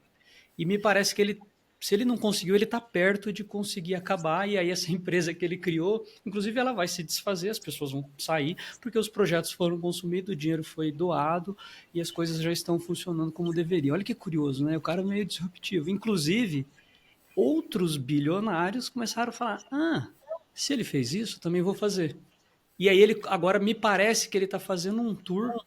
S2: E me parece que se ele não conseguiu, ele está perto de conseguir acabar, e aí essa empresa que ele criou, inclusive ela vai se desfazer, as pessoas vão sair, porque os projetos foram consumidos, o dinheiro foi doado, e as coisas já estão funcionando como deveriam. Olha que curioso, né? O cara é meio disruptivo. Inclusive, outros bilionários começaram a falar, se ele fez isso, também vou fazer. E aí agora me parece que ele está fazendo um tour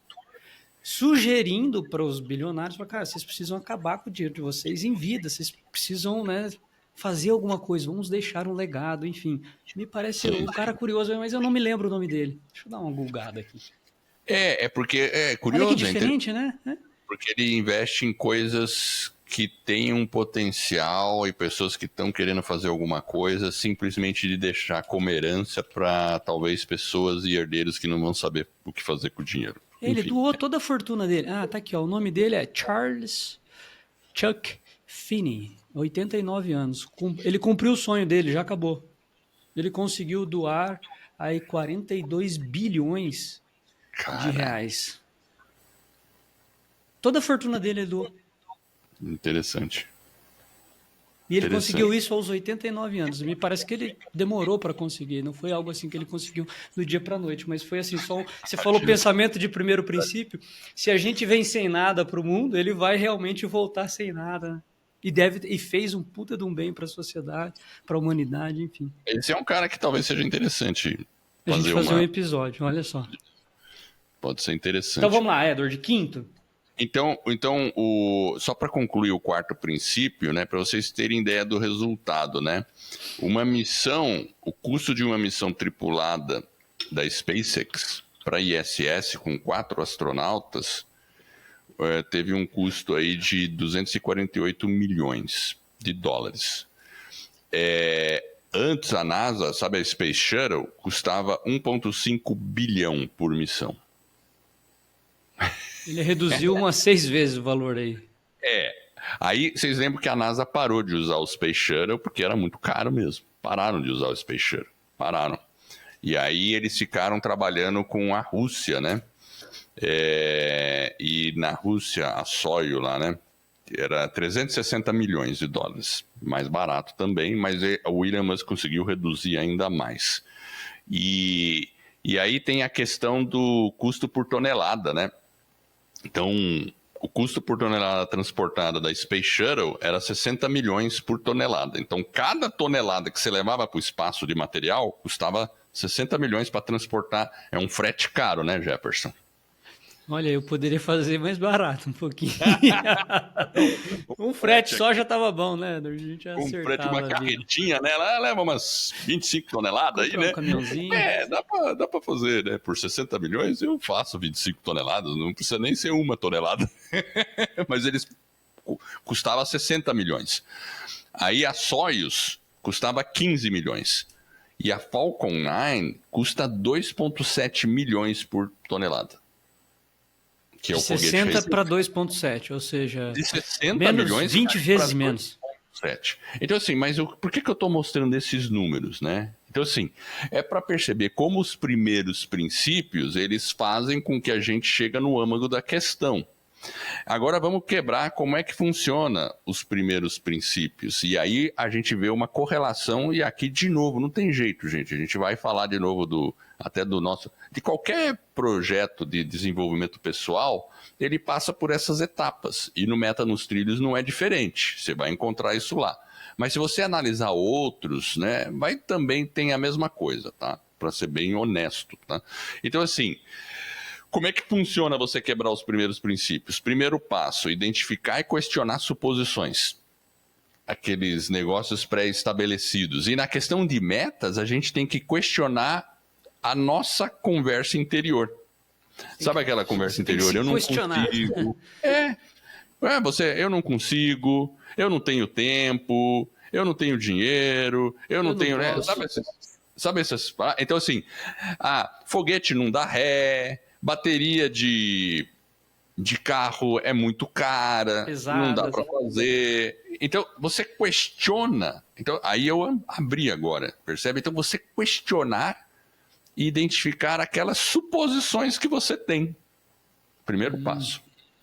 S2: sugerindo para os bilionários, cara, vocês precisam acabar com o dinheiro de vocês em vida, vocês precisam, né, fazer alguma coisa, vamos deixar um legado, enfim. Me parece um cara curioso, mas eu não me lembro o nome dele. Deixa eu dar uma googada aqui.
S1: Porque é curioso.
S2: Olha que diferente, né?
S1: Porque ele investe em coisas que têm um potencial e pessoas que estão querendo fazer alguma coisa, simplesmente de deixar como herança para talvez pessoas e herdeiros que não vão saber o que fazer com o dinheiro.
S2: Ele doou toda a fortuna dele. Tá aqui, ó. O nome dele é Charles Chuck Finney, 89 anos. Ele cumpriu o sonho dele, já acabou. Ele conseguiu doar aí 42 bilhões de reais. Toda a fortuna dele ele doou.
S1: Interessante.
S2: E ele conseguiu isso aos 89 anos. Me parece que ele demorou para conseguir. Não foi algo assim que ele conseguiu do dia para a noite, mas foi assim, você falou pensamento de primeiro princípio. Se a gente vem sem nada para o mundo, ele vai realmente voltar sem nada. E fez um puta de um bem para a sociedade, para a humanidade, enfim.
S1: Esse é um cara que talvez seja interessante
S2: a gente fazer um episódio, olha só.
S1: Pode ser interessante.
S2: Então vamos lá, Edward, quinto.
S1: Então só para concluir o quarto princípio, né, para vocês terem ideia do resultado, né? O custo de uma missão tripulada da SpaceX para ISS com 4 astronautas teve um custo aí de 248 milhões de dólares. Antes a NASA, sabe, a Space Shuttle, custava 1,5 bilhão por missão.
S2: Ele reduziu umas 6 vezes o valor aí.
S1: Aí vocês lembram que a NASA parou de usar o Space Shuttle porque era muito caro mesmo. Pararam de usar o Space Shuttle. Pararam. E aí eles ficaram trabalhando com a Rússia, né? E na Rússia, a Soyuz lá, né? Era 360 milhões de dólares. Mais barato também, mas o William Musk conseguiu reduzir ainda mais. E aí tem a questão do custo por tonelada, né? Então, o custo por tonelada transportada da Space Shuttle era 60 milhões por tonelada. Então, cada tonelada que você levava para o espaço de material custava 60 milhões para transportar. É um frete caro, né, Jefferson?
S2: Olha, eu poderia fazer mais barato um pouquinho. Um frete só já estava bom, né? A gente já acertava.
S1: Um frete, uma carretinha, né? Ela leva umas 25 toneladas aí, né?
S2: Um caminhãozinho.
S1: Dá pra fazer, né? Por 60 milhões eu faço 25 toneladas, não precisa nem ser uma tonelada. Mas eles custava 60 milhões. Aí a Soyuz custava 15 milhões. E a Falcon 9 custa 2,7 milhões por tonelada. Que é o
S2: 60 para 2,7, ou seja,
S1: de 60
S2: menos,
S1: milhões
S2: 20 vezes menos.
S1: 7. Então, assim, mas por que eu estou mostrando esses números, né? Então, assim, é para perceber como os primeiros princípios, eles fazem com que a gente chegue no âmago da questão. Agora vamos quebrar como é que funciona os primeiros princípios. E aí a gente vê uma correlação, e aqui de novo, não tem jeito, gente. A gente vai falar de novo de qualquer projeto de desenvolvimento pessoal, ele passa por essas etapas. E no Meta nos Trilhos não é diferente. Você vai encontrar isso lá. Mas se você analisar outros, né, também tem a mesma coisa, tá? Para ser bem honesto, tá? Então, assim, como é que funciona você quebrar os primeiros princípios? Primeiro passo, identificar e questionar suposições. Aqueles negócios pré-estabelecidos. E na questão de metas, a gente tem que questionar a nossa conversa interior. Sabe aquela conversa interior? Eu não consigo. Eu não consigo, eu não tenho tempo, eu não tenho dinheiro, eu não tenho. Né? Sabe essas. Então, assim, foguete não dá ré, bateria de carro é muito cara, não dá para fazer. Então, você questiona. Então, aí eu abri agora, percebe? Então, você questionar e identificar aquelas suposições que você tem. Primeiro passo.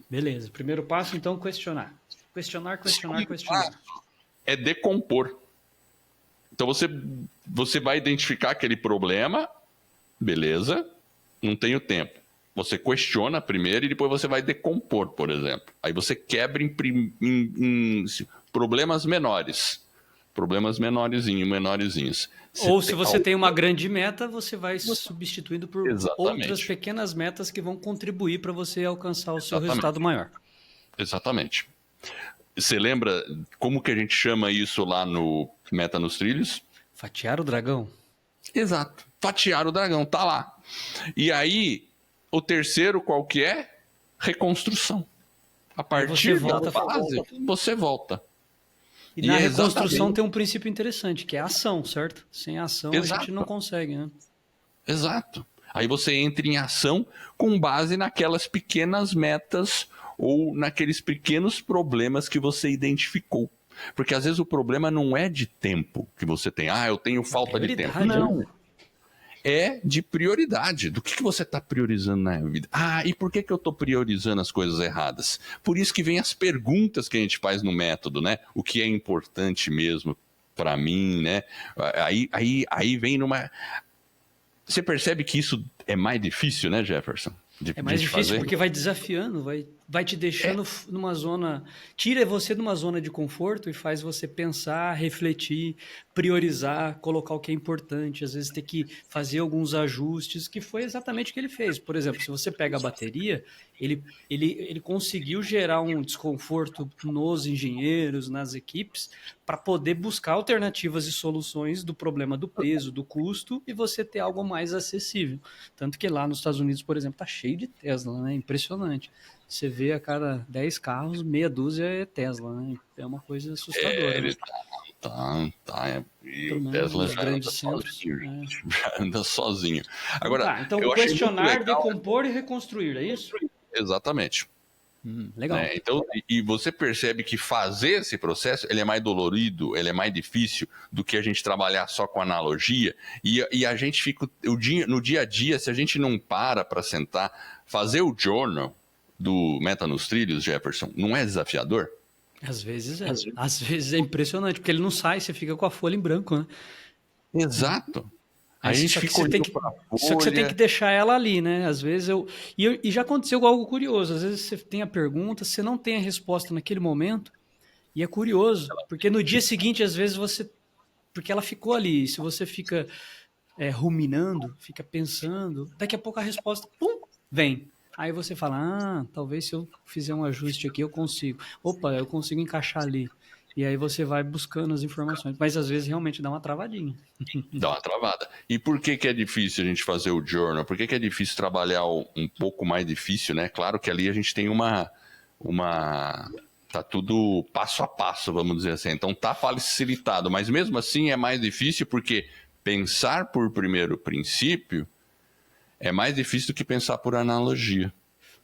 S2: Beleza. Primeiro passo, então, questionar. Questionar.
S1: Passo é decompor. Então, você vai identificar aquele problema, beleza, não tenho tempo. Você questiona primeiro e depois você vai decompor, por exemplo. Aí você quebra em problemas menores. Problemas menorzinhos.
S2: Ou se você tem uma grande meta, você vai substituindo por outras pequenas metas que vão contribuir para você alcançar o seu resultado maior.
S1: Exatamente. Você lembra como que a gente chama isso lá no Meta nos Trilhos?
S2: Fatiar o dragão.
S1: Exato. Fatiar o dragão, tá lá. E aí, o terceiro qual que é? Reconstrução. A partir da base, você volta.
S2: E na reconstrução tem um princípio interessante, que é a ação, certo? Sem ação a gente não consegue, né?
S1: Exato. Aí você entra em ação com base naquelas pequenas metas ou naqueles pequenos problemas que você identificou. Porque às vezes o problema não é de tempo que você tem. Eu tenho falta de tempo. Não. É de prioridade. Do que você está priorizando na vida? E por que eu estou priorizando as coisas erradas? Por isso que vem as perguntas que a gente faz no método, né? O que é importante mesmo para mim, né? Aí vem numa... Você percebe que isso é mais difícil, né, Jefferson?
S2: É mais difícil porque vai desafiando, vai vai te deixando numa zona... Tira você de uma zona de conforto e faz você pensar, refletir, priorizar, colocar o que é importante. Às vezes ter que fazer alguns ajustes, que foi exatamente o que ele fez. Por exemplo, se você pega a bateria, ele conseguiu gerar um desconforto nos engenheiros, nas equipes, para poder buscar alternativas e soluções do problema do peso, do custo, e você ter algo mais acessível. Tanto que lá nos Estados Unidos, por exemplo, tá cheio de Tesla, né? Impressionante. Você vê a cada 10 carros, meia dúzia é Tesla, né? É uma coisa assustadora.
S1: Ele
S2: Né?
S1: E
S2: Pelo
S1: o
S2: menos
S1: Tesla
S2: nos
S1: já
S2: grandes
S1: anda
S2: centros.
S1: sozinho, gente. Já anda sozinho.
S2: Então
S1: Agora,
S2: tá, então
S1: eu achei muito
S2: questionar,
S1: legal.
S2: decompor e reconstruir, é isso?
S1: Exatamente.
S2: Legal.
S1: Né? Então, e você percebe que fazer esse processo ele é mais dolorido, ele é mais difícil do que a gente trabalhar só com analogia. E a gente fica no dia a dia, se a gente não para sentar, fazer o journal do Meta nos Trilhos, Jefferson, não é desafiador?
S2: Às vezes é. Às vezes é impressionante, porque ele não sai, você fica com a folha em branco, né?
S1: Exato. A gente fica olhando para a
S2: Só que você tem que
S1: folha.
S2: deixar ela ali, né? Às vezes e já aconteceu algo curioso. Às vezes você tem a pergunta, você não tem a resposta naquele momento, e é curioso, porque no dia seguinte, às vezes você. Porque ela ficou ali. Se você fica ruminando, fica pensando, daqui a pouco a resposta, pum, vem. Aí você fala, talvez se eu fizer um ajuste aqui eu consigo. Opa, eu consigo encaixar ali. E aí você vai buscando as informações. Mas às vezes realmente dá uma travadinha.
S1: Dá uma travada. E por que é difícil a gente fazer o journal? Por que é difícil trabalhar um pouco mais difícil, né? Claro que ali a gente tem tá tudo passo a passo, vamos dizer assim. Então tá facilitado, mas mesmo assim é mais difícil porque pensar por primeiro princípio é mais difícil do que pensar por analogia.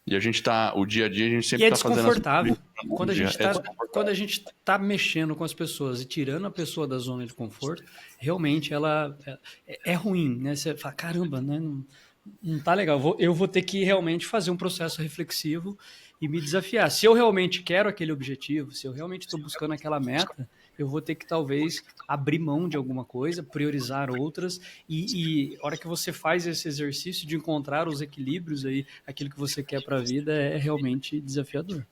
S1: E a gente o dia a dia a gente
S2: E
S1: sempre
S2: é
S1: tá fazendo
S2: desconfortável.
S1: desconfortável.
S2: Quando a gente tá mexendo com as pessoas e tirando a pessoa da zona de conforto, realmente ela é ruim, né? Você fala, caramba, né? Não tá legal. Eu vou ter que realmente fazer um processo reflexivo e me desafiar. Se eu realmente quero aquele objetivo, se eu realmente estou buscando aquela meta, eu vou ter que talvez abrir mão de alguma coisa, priorizar outras e a hora que você faz esse exercício de encontrar os equilíbrios aí, aquilo que você quer para a vida é realmente desafiador.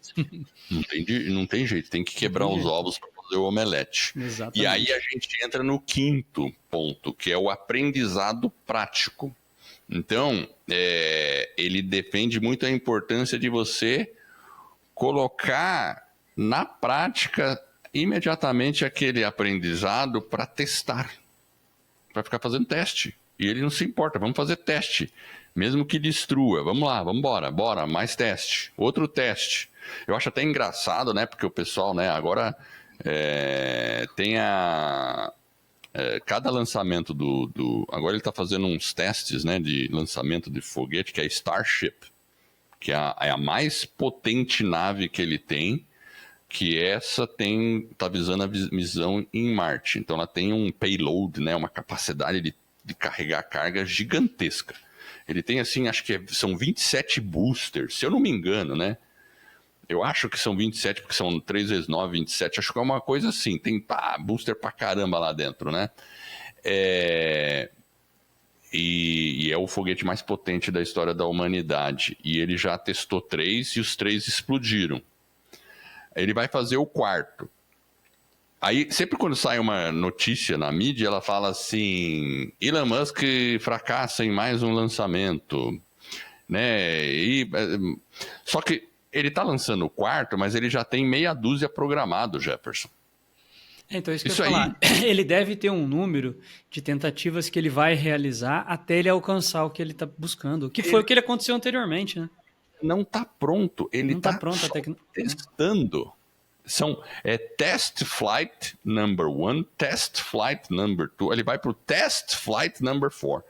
S1: Não tem jeito, tem que quebrar os ovos para fazer o omelete.
S2: Exatamente.
S1: E aí a gente entra no quinto ponto, que é o aprendizado prático. Então, ele depende muito da importância de você colocar na prática imediatamente aquele aprendizado para testar, para ficar fazendo teste. E ele não se importa, vamos fazer teste, mesmo que destrua. Vamos lá, vamos embora, bora, mais teste, outro teste. Eu acho até engraçado, né, porque o pessoal, né, agora tem cada lançamento agora ele está fazendo uns testes, né, de lançamento de foguete, que é Starship, que é a mais potente nave que ele tem, que essa tá visando a missão em Marte. Então ela tem um payload, né, uma capacidade de carregar carga gigantesca. Ele tem, assim, acho que são 27 boosters, se eu não me engano, né? Eu acho que são 27, porque são 3 vezes 9, 27. Acho que é uma coisa assim. Tem booster pra caramba lá dentro, né? E é o foguete mais potente da história da humanidade. E ele já testou 3 e os 3 explodiram. Ele vai fazer o quarto. Aí, sempre quando sai uma notícia na mídia, ela fala assim: Elon Musk fracassa em mais um lançamento. Né? Só que ele está lançando o quarto, mas ele já tem meia dúzia programado, Jefferson.
S2: Então, isso que eu ia falar. Ele deve ter um número de tentativas que ele vai realizar até ele alcançar o que ele está buscando. Que foi o que ele aconteceu anteriormente, né?
S1: Não está pronto. Ele está testando. Test Flight Number 1, Test Flight Number 2, ele vai para o Test Flight Number 4.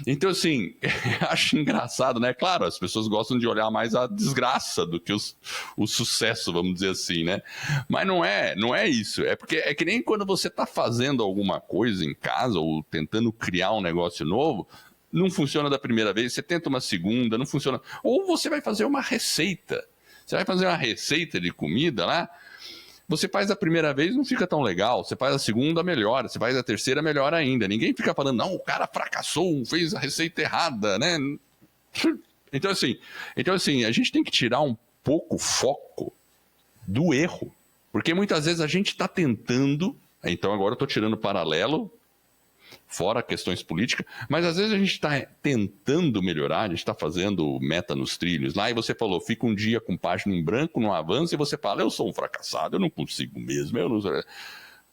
S1: Então, assim, acho engraçado, né? Claro, as pessoas gostam de olhar mais a desgraça do que o sucesso, vamos dizer assim, né? Mas não é isso. É porque é que nem quando você está fazendo alguma coisa em casa ou tentando criar um negócio novo, não funciona da primeira vez, você tenta uma segunda, não funciona. Ou você vai fazer uma receita. Você vai fazer uma receita de comida lá, você faz a primeira vez, não fica tão legal. Você faz a segunda, melhora. Você faz a terceira, melhor ainda. Ninguém fica falando, não, o cara fracassou, fez a receita errada, né? Então, assim, a gente tem que tirar um pouco foco do erro. Porque muitas vezes a gente está tentando, então agora eu estou tirando paralelo, fora questões políticas, mas às vezes a gente está tentando melhorar, a gente está fazendo meta nos trilhos lá, e você falou, fica um dia com página em branco, não avança, e você fala, eu sou um fracassado, eu não consigo mesmo, eu não sei.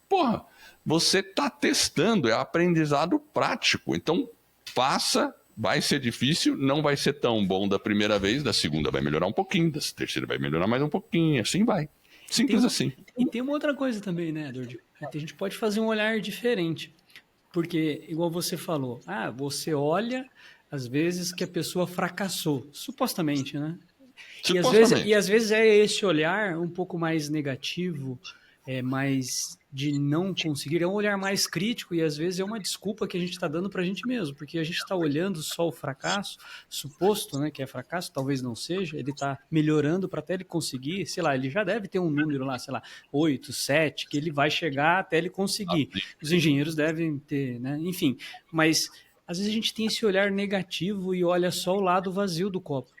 S1: Porra, você está testando, é aprendizado prático, então faça, vai ser difícil, não vai ser tão bom da primeira vez, da segunda vai melhorar um pouquinho, da terceira vai melhorar mais um pouquinho, assim vai. Simples assim.
S2: E tem uma outra coisa também, né, Edward? A gente pode fazer um olhar diferente. Porque, igual você falou, você olha, às vezes, que a pessoa fracassou, supostamente, né? E às vezes é esse olhar um pouco mais negativo, mais de não conseguir, é um olhar mais crítico e às vezes é uma desculpa que a gente está dando para a gente mesmo, porque a gente está olhando só o fracasso, suposto, né, que é fracasso, talvez não seja, ele está melhorando para até ele conseguir, sei lá, ele já deve ter um número lá, sei lá, 8, 7, que ele vai chegar até ele conseguir. Os engenheiros devem ter, né, enfim, mas às vezes a gente tem esse olhar negativo e olha só o lado vazio do copo.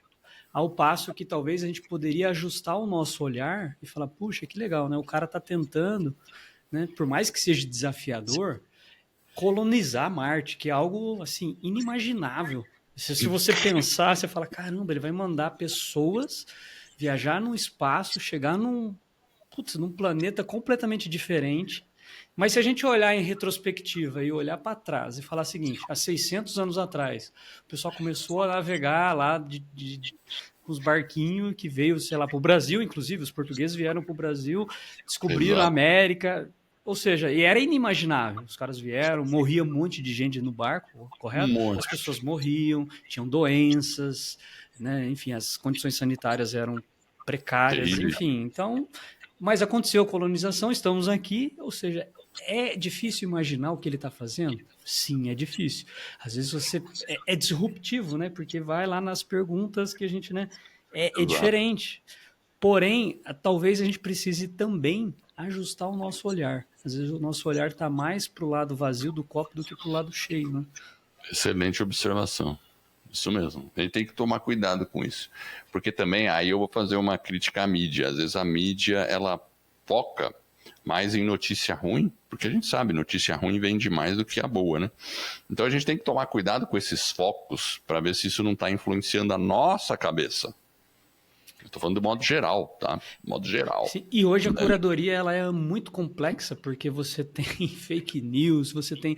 S2: Ao passo que talvez a gente poderia ajustar o nosso olhar e falar, puxa, que legal, né? O cara está tentando, né? Por mais que seja desafiador, colonizar Marte, que é algo assim inimaginável. Se você pensar, você fala, caramba, ele vai mandar pessoas viajar no espaço, chegar num planeta completamente diferente. Mas se a gente olhar em retrospectiva e olhar para trás e falar o seguinte, há 600 anos atrás, o pessoal começou a navegar lá com os barquinhos que veio, sei lá, para o Brasil, inclusive, os portugueses vieram para o Brasil, descobriram a América, ou seja, e era inimaginável. Os caras vieram, morria um monte de gente no barco, correto? As pessoas morriam, tinham doenças, né? Enfim, as condições sanitárias eram precárias, enfim. Então, mas aconteceu a colonização, estamos aqui, ou seja, é difícil imaginar o que ele está fazendo? Sim, é difícil. Às vezes você é disruptivo, né? Porque vai lá nas perguntas que a gente, né? É diferente. Porém, talvez a gente precise também ajustar o nosso olhar. Às vezes o nosso olhar está mais para o lado vazio do copo do que para o lado cheio, né?
S1: Excelente observação. Isso mesmo. A gente tem que tomar cuidado com isso. Porque também, aí eu vou fazer uma crítica à mídia. Às vezes a mídia, ela foca mais em notícia ruim, porque a gente sabe, notícia ruim vende mais do que a boa, né? Então a gente tem que tomar cuidado com esses focos para ver se isso não está influenciando a nossa cabeça. Estou falando de modo geral, tá? De modo geral.
S2: Sim, e hoje a curadoria ela é muito complexa, porque você tem fake news, você tem...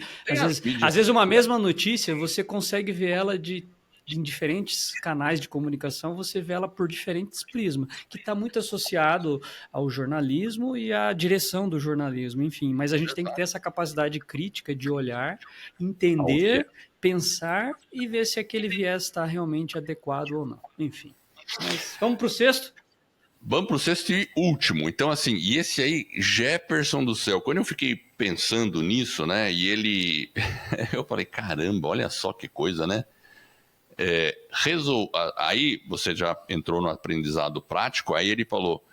S2: Às vezes uma mesma notícia, você consegue ver ela em diferentes canais de comunicação, você vê ela por diferentes prismas, que está muito associado ao jornalismo e à direção do jornalismo, enfim. Mas a gente tem que ter essa capacidade crítica de olhar, entender, pensar e ver se aquele viés está realmente adequado ou não. Enfim. Mas vamos para o sexto?
S1: Vamos para o sexto e último. Então, assim, e esse aí, Jefferson do céu. Quando eu fiquei pensando nisso, né, e ele... eu falei, caramba, olha só que coisa, né? Aí você já entrou no aprendizado prático, aí ele falou,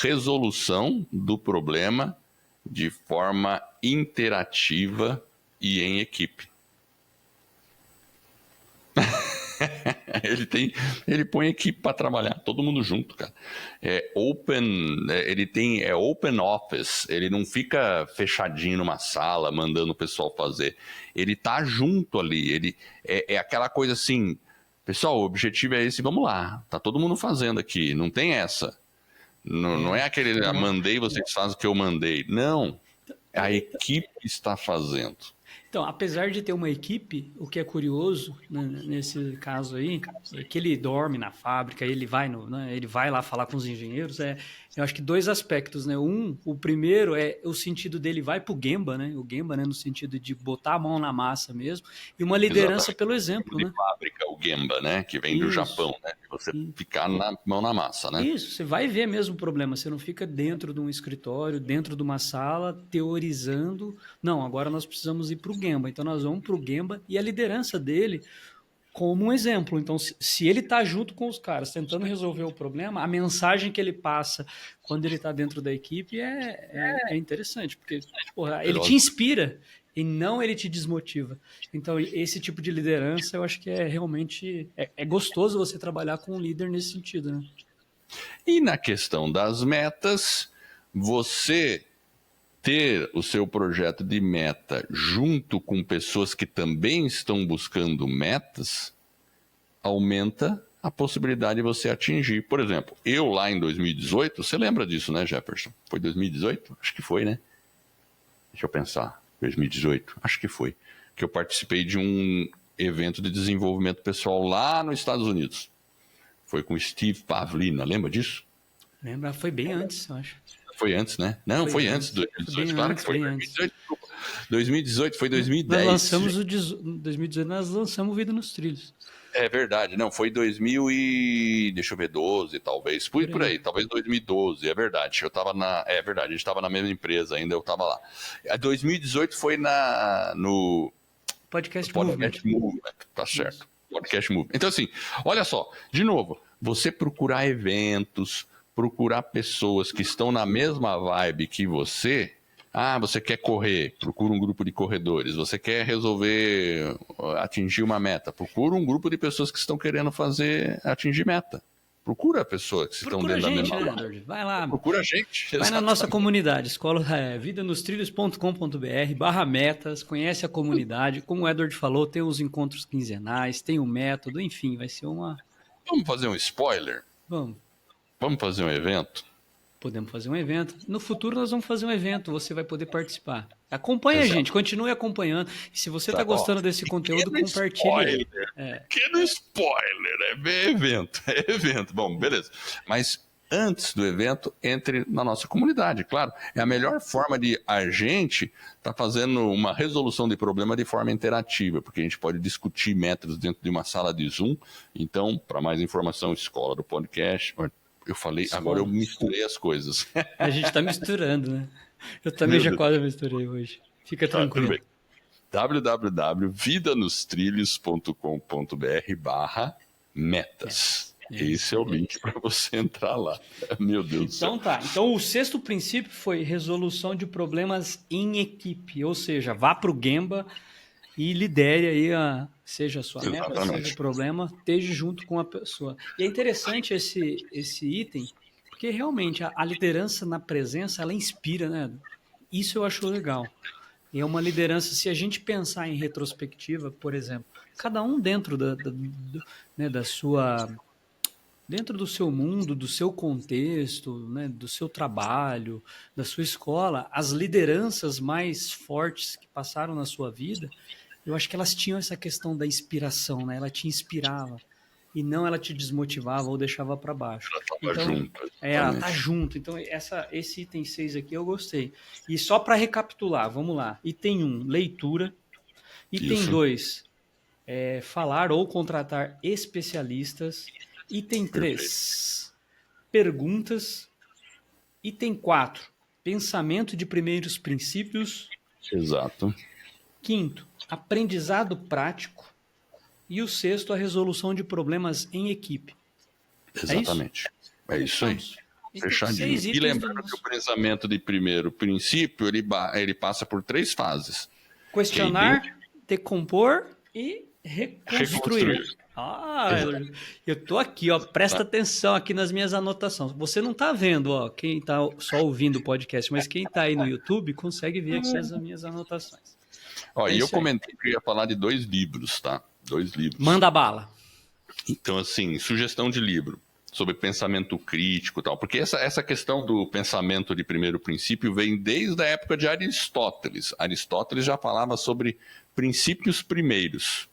S1: resolução do problema de forma interativa e em equipe. Ele põe equipe para trabalhar, todo mundo junto, cara. Ele tem open office, ele não fica fechadinho numa sala mandando o pessoal fazer. Ele tá junto ali, ele é aquela coisa assim, pessoal, o objetivo é esse, vamos lá, tá todo mundo fazendo aqui, não tem essa. Não é aquele, mandei, vocês fazem o que eu mandei. Não, a equipe está fazendo.
S2: Então, apesar de ter uma equipe, o que é curioso, né, nesse caso aí, é que ele dorme na fábrica, ele vai lá falar com os engenheiros, eu acho que dois aspectos, né? O primeiro é o sentido dele vai pro Gemba, né? O Gemba, né, no sentido de botar a mão na massa mesmo, e uma liderança pelo exemplo, né?
S1: Fábrica, o Gemba, né? Que vem do Japão, né? Você ficar na mão na massa, né?
S2: Isso, você vai ver mesmo o problema, você não fica dentro de um escritório, dentro de uma sala, teorizando. Não, agora nós precisamos ir para o Gemba, então nós vamos para o Gemba e a liderança dele como um exemplo. Então, se ele está junto com os caras, tentando resolver o problema, a mensagem que ele passa quando ele está dentro da equipe é interessante, porque porra, ele te inspira e não ele te desmotiva. Então, esse tipo de liderança, eu acho que realmente é gostoso você trabalhar com um líder nesse sentido, né?
S1: E na questão das metas, você ter o seu projeto de meta junto com pessoas que também estão buscando metas, aumenta a possibilidade de você atingir. Por exemplo, eu lá em 2018, você lembra disso, né, Jefferson? Foi 2018? Acho que foi, né? Deixa eu pensar. 2018? Acho que foi. Que eu participei de um evento de desenvolvimento pessoal lá nos Estados Unidos. Foi com Steve Pavlina, lembra disso?
S2: Lembra? Foi bem antes, eu acho.
S1: Foi antes, né? Não, foi antes de 2018. Claro que foi. 2018 foi 2010.
S2: Nós lançamos 2018, nós lançamos Vida nos Trilhos.
S1: É verdade, não, foi deixa eu ver, 12 talvez, por aí, talvez 2012, é verdade, é verdade, a gente estava na mesma empresa ainda, eu estava lá. 2018 foi no
S2: Podcast
S1: Movement, tá certo, isso. Podcast Movement. Então assim, olha só, de novo, você procurar eventos, procurar pessoas que estão na mesma vibe que você. Você quer correr, procura um grupo de corredores. Você quer atingir uma meta, procura um grupo de pessoas que estão querendo atingir meta. Procura pessoas que estão dentro da mesma
S2: né, vai lá.
S1: Procura a gente.
S2: Vai
S1: exatamente.
S2: Na nossa comunidade, vidanostrilhos.com.br/metas, conhece a comunidade. Como o Edward falou, tem os encontros quinzenais, tem o método, enfim, vai ser uma...
S1: Vamos fazer um spoiler?
S2: Vamos
S1: fazer um evento?
S2: Podemos fazer um evento. No futuro nós vamos fazer um evento, você vai poder participar. Acompanha a gente, continue acompanhando. E se você está gostando desse conteúdo, compartilhe.
S1: Pequeno spoiler, é evento. Bom, beleza. Mas antes do evento, entre na nossa comunidade, claro. É a melhor forma de a gente estar fazendo uma resolução de problema de forma interativa, porque a gente pode discutir métodos dentro de uma sala de Zoom. Então, para mais informação, Escola do Podcast... Eu falei, agora eu misturei as coisas.
S2: A gente está misturando, né? Eu também já quase misturei hoje. Fica tranquilo.
S1: www.vidanostrilhos.com.br/metas. Esse é o link para você entrar lá. Meu Deus do céu.
S2: Então o sexto princípio foi resolução de problemas em equipe. Ou seja, vá para o Gemba e lidere aí seja a sua meta, seja o problema, esteja junto com a pessoa. E é interessante esse item, porque realmente a liderança na presença, ela inspira, né? Isso eu acho legal. E é uma liderança, se a gente pensar em retrospectiva, por exemplo, cada um dentro da sua... dentro do seu mundo, do seu contexto, né, do seu trabalho, da sua escola, as lideranças mais fortes que passaram na sua vida, eu acho que elas tinham essa questão da inspiração, né? Ela te inspirava e não ela te desmotivava ou deixava para baixo.
S1: Ela estava junto.
S2: Ela tá junto. Então, esse item 6 aqui eu gostei. E só para recapitular, vamos lá. Item 1, leitura. Item 2, falar ou contratar especialistas. Item 3, perguntas. Item 4, pensamento de primeiros princípios.
S1: Exato.
S2: Quinto, aprendizado prático. E o sexto, a resolução de problemas em equipe.
S1: Exatamente. É isso aí. Fechadinho. E lembrando que o pensamento de primeiro princípio, ele passa por 3 fases.
S2: Questionar, decompor e reconstruir. Eu tô aqui, presta atenção aqui nas minhas anotações. Você não tá vendo, quem tá só ouvindo o podcast, mas quem tá aí no YouTube consegue ver aqui as minhas anotações.
S1: E eu comentei que eu ia falar de 2 livros, tá? 2 livros.
S2: Manda bala.
S1: Então, assim, sugestão de livro sobre pensamento crítico e tal, porque essa questão do pensamento de primeiro princípio vem desde a época de Aristóteles. Aristóteles já falava sobre princípios primeiros.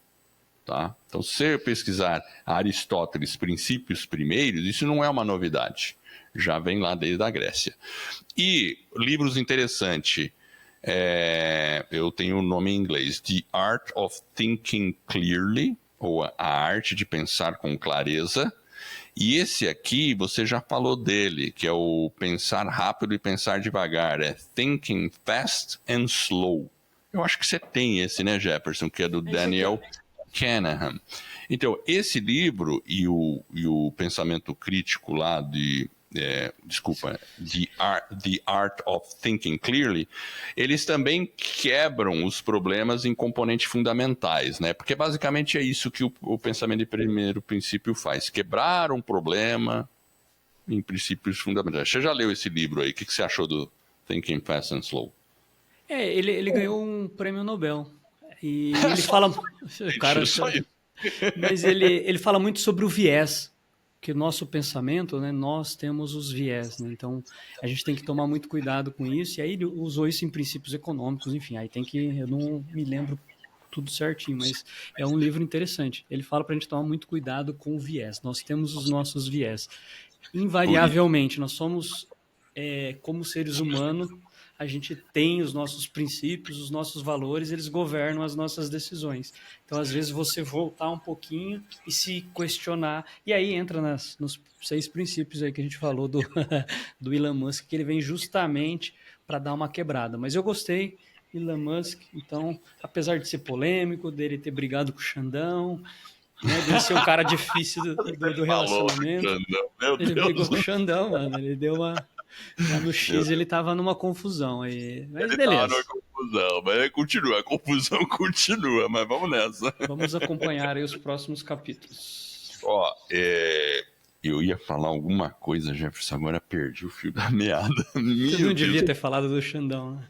S1: Tá? Então, se você pesquisar Aristóteles, princípios primeiros, isso não é uma novidade. Já vem lá desde a Grécia. E livros interessantes, eu tenho o nome em inglês, The Art of Thinking Clearly, ou A Arte de Pensar com Clareza. E esse aqui, você já falou dele, que é o Pensar Rápido e Pensar Devagar, Thinking Fast and Slow. Eu acho que você tem esse, né, Jefferson, que é do Daniel Kahneman. Então, esse livro e o pensamento crítico lá The Art of Thinking Clearly, eles também quebram os problemas em componentes fundamentais, né? Porque basicamente é isso que o pensamento de primeiro princípio faz, quebrar um problema em princípios fundamentais. Você já leu esse livro aí? O que você achou do Thinking Fast and Slow?
S2: Ele ganhou um prêmio Nobel. E ele fala. O cara, mas ele fala muito sobre o viés. Que o nosso pensamento, né, nós temos os viés, né? Então a gente tem que tomar muito cuidado com isso. E aí ele usou isso em princípios econômicos, enfim. Aí tem que, eu não me lembro tudo certinho, mas é um livro interessante. Ele fala para a gente tomar muito cuidado com o viés. Nós temos os nossos viés. Invariavelmente, nós somos como seres humanos. A gente tem os nossos princípios, os nossos valores, eles governam as nossas decisões. Então, às vezes, você voltar um pouquinho e se questionar. E aí entra nos 6 princípios aí que a gente falou do Elon Musk, que ele vem justamente para dar uma quebrada. Mas eu gostei, Elon Musk, então, apesar de ser polêmico, dele ter brigado com o Xandão, né, dele ser um cara difícil do relacionamento. Ele brigou com o Xandão, mano. Ele deu uma... Lá no X ele tava numa confusão aí. Mas
S1: ele
S2: beleza.
S1: Tava numa confusão, mas continua, a confusão continua, mas vamos nessa.
S2: Vamos acompanhar aí os próximos capítulos.
S1: Ó, eu ia falar alguma coisa, Jefferson, agora perdi o fio da meada.
S2: Você não devia ter falado do Xandão, né?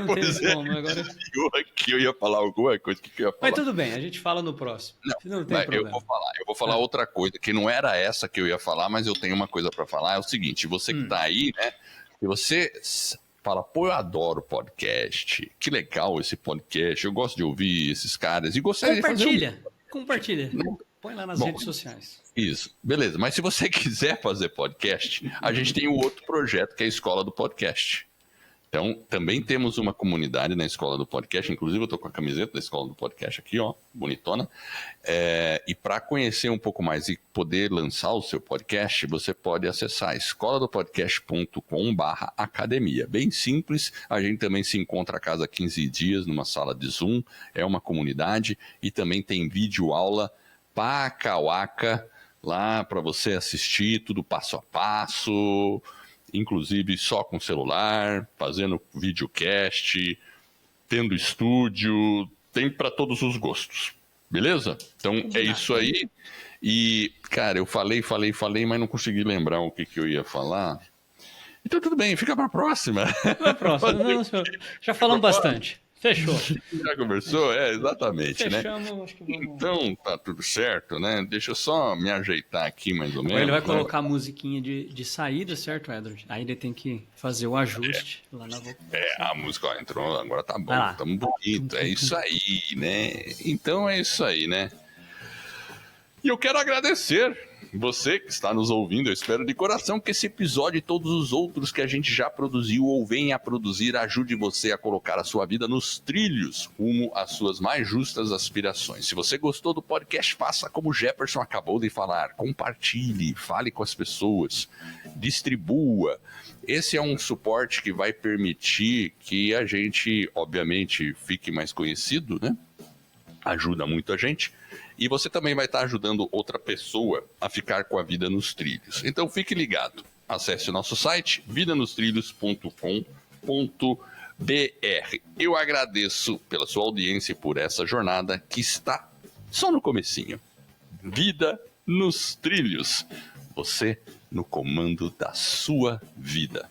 S1: Pois é.
S2: Agora...
S1: Eu ia falar alguma coisa, o que eu ia falar?
S2: Mas tudo bem, a gente fala no próximo. Não tem problema.
S1: Eu vou falar outra coisa, que não era essa que eu ia falar, mas eu tenho uma coisa pra falar, é o seguinte, você que tá aí, né, se você fala, pô, eu adoro podcast, que legal esse podcast, eu gosto de ouvir esses caras, e gostaria de fazer...
S2: Compartilha, põe lá nas redes sociais.
S1: Isso, beleza, mas se você quiser fazer podcast, a gente tem um outro projeto, que é a Escola do Podcast. Então, também temos uma comunidade na Escola do Podcast, inclusive eu estou com a camiseta da Escola do Podcast aqui, ó, bonitona. E para conhecer um pouco mais e poder lançar o seu podcast, você pode acessar escoladopodcast.com/academia. Bem simples, a gente também se encontra a cada 15 dias numa sala de Zoom, é uma comunidade e também tem vídeo aula pacauaca lá para você assistir, tudo passo a passo, inclusive só com celular, fazendo videocast, tendo estúdio, tem para todos os gostos, beleza? Então é isso aí. E, cara, eu falei, mas não consegui lembrar o que eu ia falar. Então tudo bem, fica para a próxima.
S2: Pra próxima. Não, já falamos bastante. Fechou.
S1: Já conversou? Exatamente,
S2: fechamos,
S1: né?
S2: Acho que vamos...
S1: Então tá tudo certo, né? Deixa eu só me ajeitar aqui mais ou menos.
S2: Ele vai colocar a musiquinha de saída, certo, Edward? Aí ele tem que fazer o ajuste lá na boca.
S1: A música ó, entrou, agora tá bom, tamo bonito, é isso aí, né? Então é isso aí, né? E eu quero agradecer você que está nos ouvindo, eu espero de coração que esse episódio e todos os outros que a gente já produziu ou venha a produzir ajude você a colocar a sua vida nos trilhos rumo às suas mais justas aspirações. Se você gostou do podcast, faça como o Jefferson acabou de falar, compartilhe, fale com as pessoas, distribua. Esse é um suporte que vai permitir que a gente, obviamente, fique mais conhecido, né? Ajuda muito a gente. E você também vai estar ajudando outra pessoa a ficar com a vida nos trilhos. Então fique ligado. Acesse o nosso site vidanostrilhos.com.br. Eu agradeço pela sua audiência e por essa jornada que está só no comecinho. Vida nos trilhos. Você no comando da sua vida.